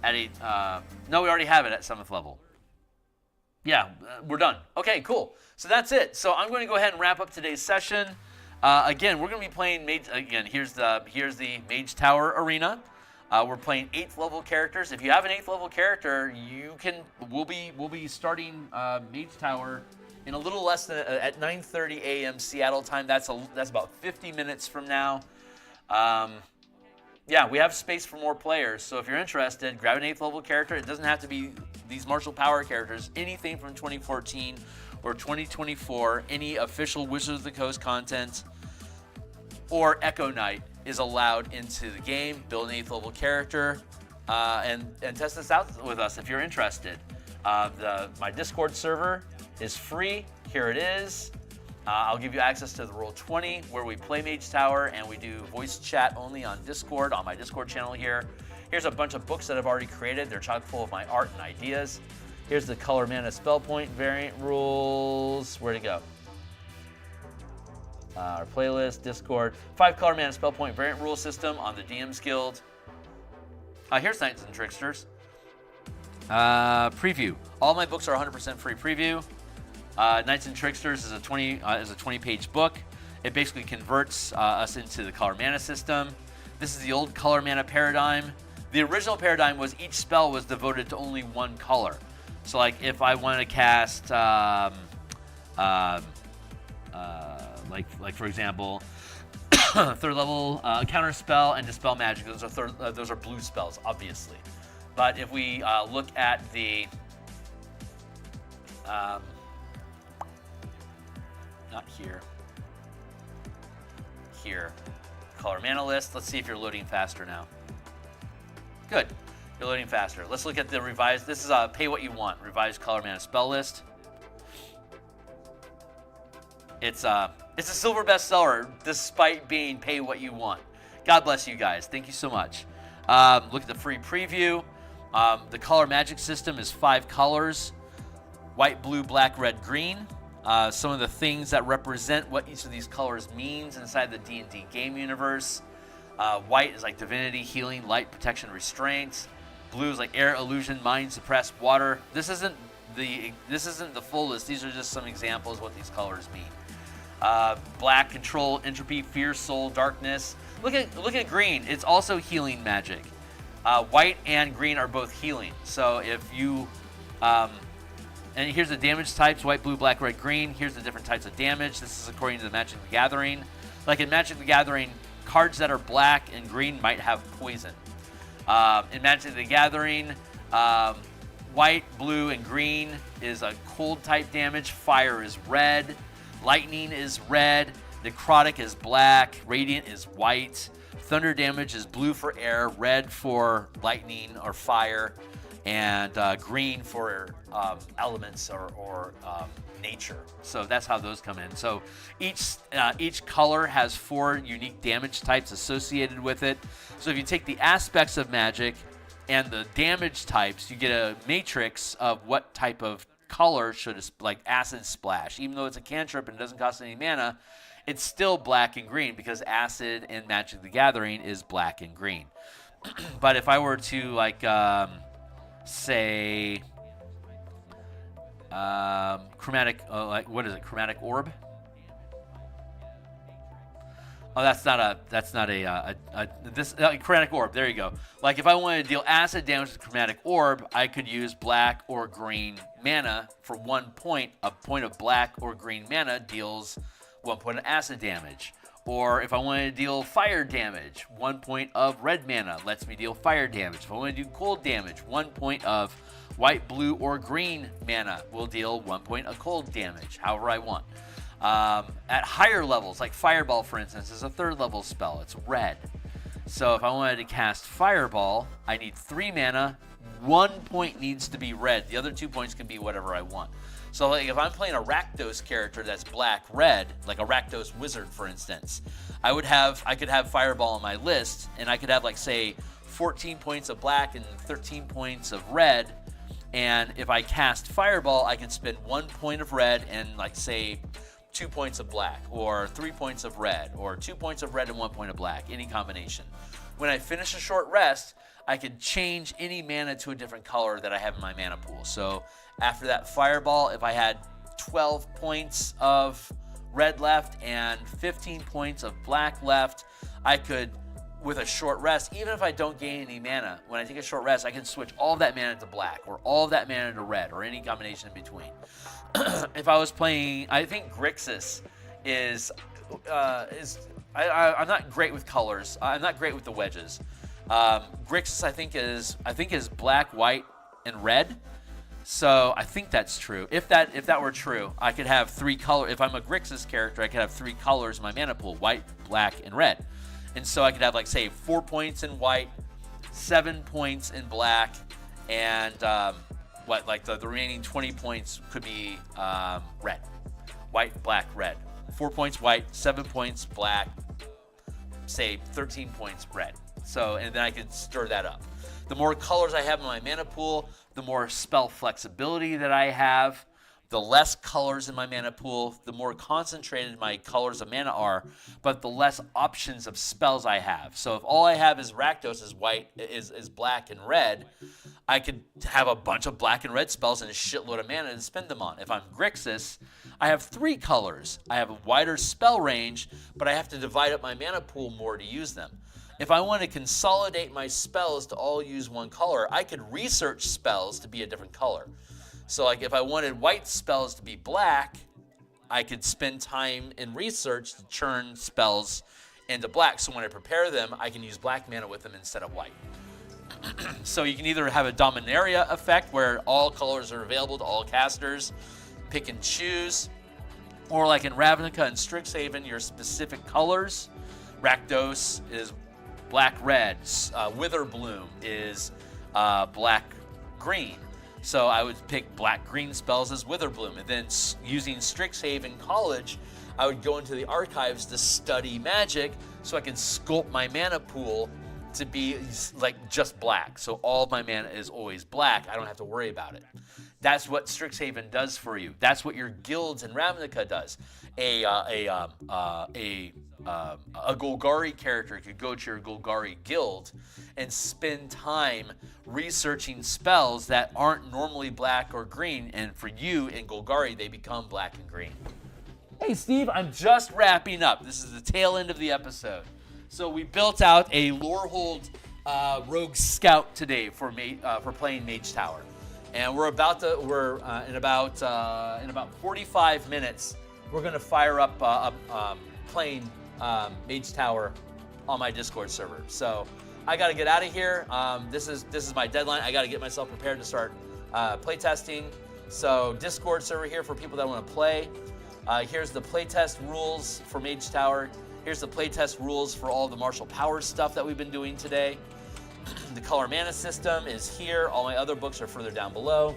8. No, we already have it at 7th level. Yeah, we're done. Okay, cool. So that's it. So I'm going to go ahead and wrap up today's session. Again, we're going to be playing Mage. Again, here's the Mage Tower arena. We're playing 8th level characters. If you have an 8th level character, we'll be starting Mage Tower in a little less than at 9:30 a.m. Seattle time. That's about 50 minutes from now. Yeah, we have space for more players. So if you're interested, grab an 8th level character. It doesn't have to be these martial power characters. Anything from 2014 or 2024, any official Wizards of the Coast content or Echo Knight is allowed into the game. Build an 8th level character and test this out with us if you're interested. My Discord server is free. Here it is. I'll give you access to the Roll20 where we play Mage Tower and we do voice chat only on Discord, on my Discord channel here. Here's a bunch of books that I've already created. They're chock full of my art and ideas. Here's the color mana spell point variant rules. Where'd it go? Our playlist, Discord. 5 color mana spell point variant rule system on the DMsGuild. Here's Knights and Tricksters. Preview. All my books are 100% free preview. Knights and Tricksters is a 20-page book. It basically converts us into the color mana system. This is the old color mana paradigm. The original paradigm was each spell was devoted to only one color. So like if I want to cast, like for example, 3rd level counter spell and dispel magic. Those are blue spells, obviously. But if we look at the, not here, here, color mana list. Let's see if you're loading faster now. Good, you're loading faster. Let's look at the revised, this is pay what you want, revised color mana spell list. It's a silver bestseller despite being pay what you want. God bless you guys. Thank you so much. Look at the free preview. The color magic system is 5 colors: white, blue, black, red, green. Some of the things that represent what each of these colors means inside the D&D game universe. White is like divinity, healing, light, protection, restraints. Blue is like air, illusion, mind, suppress, water. This isn't the full list. These are just some examples of what these colors mean. Black, control, entropy, fear, soul, darkness. Look at green. It's also healing magic. White and green are both healing. So if you, and here's the damage types: white, blue, black, red, green. Here's the different types of damage. This is according to the Magic the Gathering. Like in Magic the Gathering, cards that are black and green might have poison. In Magic the Gathering, white, blue, and green is a cold type damage. Fire is red. Lightning is red. Necrotic is black. Radiant is white. Thunder damage is blue for air, red for lightning or fire, and green for elements or nature. So that's how those come in. So each color has 4 unique damage types associated with it. So if you take the aspects of magic and the damage types, you get a matrix of what type of color should, like acid splash. Even though it's a cantrip and it doesn't cost any mana, it's still black and green because acid in Magic the Gathering is black and green. But if I were to like say chromatic, like what is it? Chromatic orb. Oh, that's not a chromatic orb. There you go. Like if I wanted to deal acid damage with chromatic orb, I could use black or green mana for 1 point. A point of black or green mana deals 1 point of acid damage. Or if I wanted to deal fire damage, 1 point of red mana lets me deal fire damage. If I want to do cold damage, 1 point of white, blue, or green mana will deal 1 point of cold damage, however I want. At higher levels, like Fireball, for instance, is a 3rd level spell. It's red. So if I wanted to cast Fireball, I need 3 mana. 1 point needs to be red. The other 2 points can be whatever I want. So like if I'm playing a Rakdos character that's black-red, like a Rakdos wizard, for instance, I could have Fireball on my list, and I could have like say 14 points of black and 13 points of red. And if I cast Fireball, I can spend 1 point of red and like say 2 points of black, or 3 points of red, or 2 points of red and 1 point of black, any combination. When I finish a short rest, I could change any mana to a different color that I have in my mana pool. So after that Fireball, if I had 12 points of red left and 15 points of black left, I could, with a short rest, even if I don't gain any mana, when I take a short rest, I can switch all of that mana to black, or all of that mana to red, or any combination in between. If I was playing, I think Grixis I'm not great with colors. I'm not great with the wedges. Grixis I think is black, white, and red. So I think that's true. If that were true, I could have 3 colors. If I'm a Grixis character, I could have 3 colors in my mana pool: white, black, and red. And so I could have like say 4 points in white, 7 points in black, and the remaining 20 points could be red. White, black, red. 4 points white, 7 points black, say 13 points red. So, and then I could stir that up. The more colors I have in my mana pool, the more spell flexibility that I have. The less colors in my mana pool, the more concentrated my colors of mana are, but the less options of spells I have. So if all I have is Rakdos is white, is black and red, I could have a bunch of black and red spells and a shitload of mana to spend them on. If I'm Grixis, I have 3 colors. I have a wider spell range, but I have to divide up my mana pool more to use them. If I want to consolidate my spells to all use one color, I could research spells to be a different color. So like if I wanted white spells to be black, I could spend time in research to churn spells into black. So when I prepare them, I can use black mana with them instead of white. So you can either have a Dominaria effect where all colors are available to all casters, pick and choose, or like in Ravnica and Strixhaven, your specific colors. Rakdos is black-red. Witherbloom is black-green. So I would pick black-green spells as Witherbloom. And then using Strixhaven College, I would go into the archives to study Magic so I can sculpt my mana pool to be like just black. So all of my mana is always black. I don't have to worry about it. That's what Strixhaven does for you. That's what your guilds in Ravnica does. A Golgari character could go to your Golgari guild and spend time researching spells that aren't normally black or green, and for you in Golgari, they become black and green. Hey Steve, I'm just wrapping up. This is the tail end of the episode. So we built out a Lorehold Rogue Scout today for playing Mage Tower, and in about 45 minutes we're gonna fire up playing Mage Tower on my Discord server. So I got to get out of here. This is my deadline. I got to get myself prepared to start playtesting. So Discord server here for people that want to play. Here's the playtest rules for Mage Tower. Here's the playtest rules for all the martial powers stuff that we've been doing today. The color mana system is here. All my other books are further down below.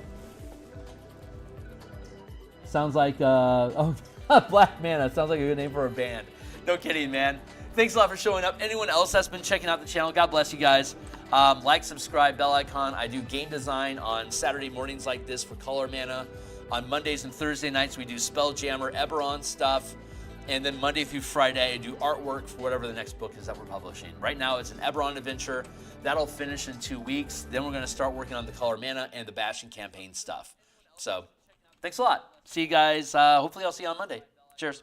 Sounds like, Black Mana. Sounds like a good name for a band. No kidding, man. Thanks a lot for showing up. Anyone else that's been checking out the channel, God bless you guys. Like, subscribe, bell icon. I do game design on Saturday mornings like this for color mana. On Mondays and Thursday nights, we do Spelljammer, Eberron stuff. And then Monday through Friday, I do artwork for whatever the next book is that we're publishing. Right now, it's an Eberron adventure. That'll finish in 2 weeks. Then we're going to start working on the color mana and the Bastion campaign stuff. So, thanks a lot. See you guys. Hopefully, I'll see you on Monday. Cheers.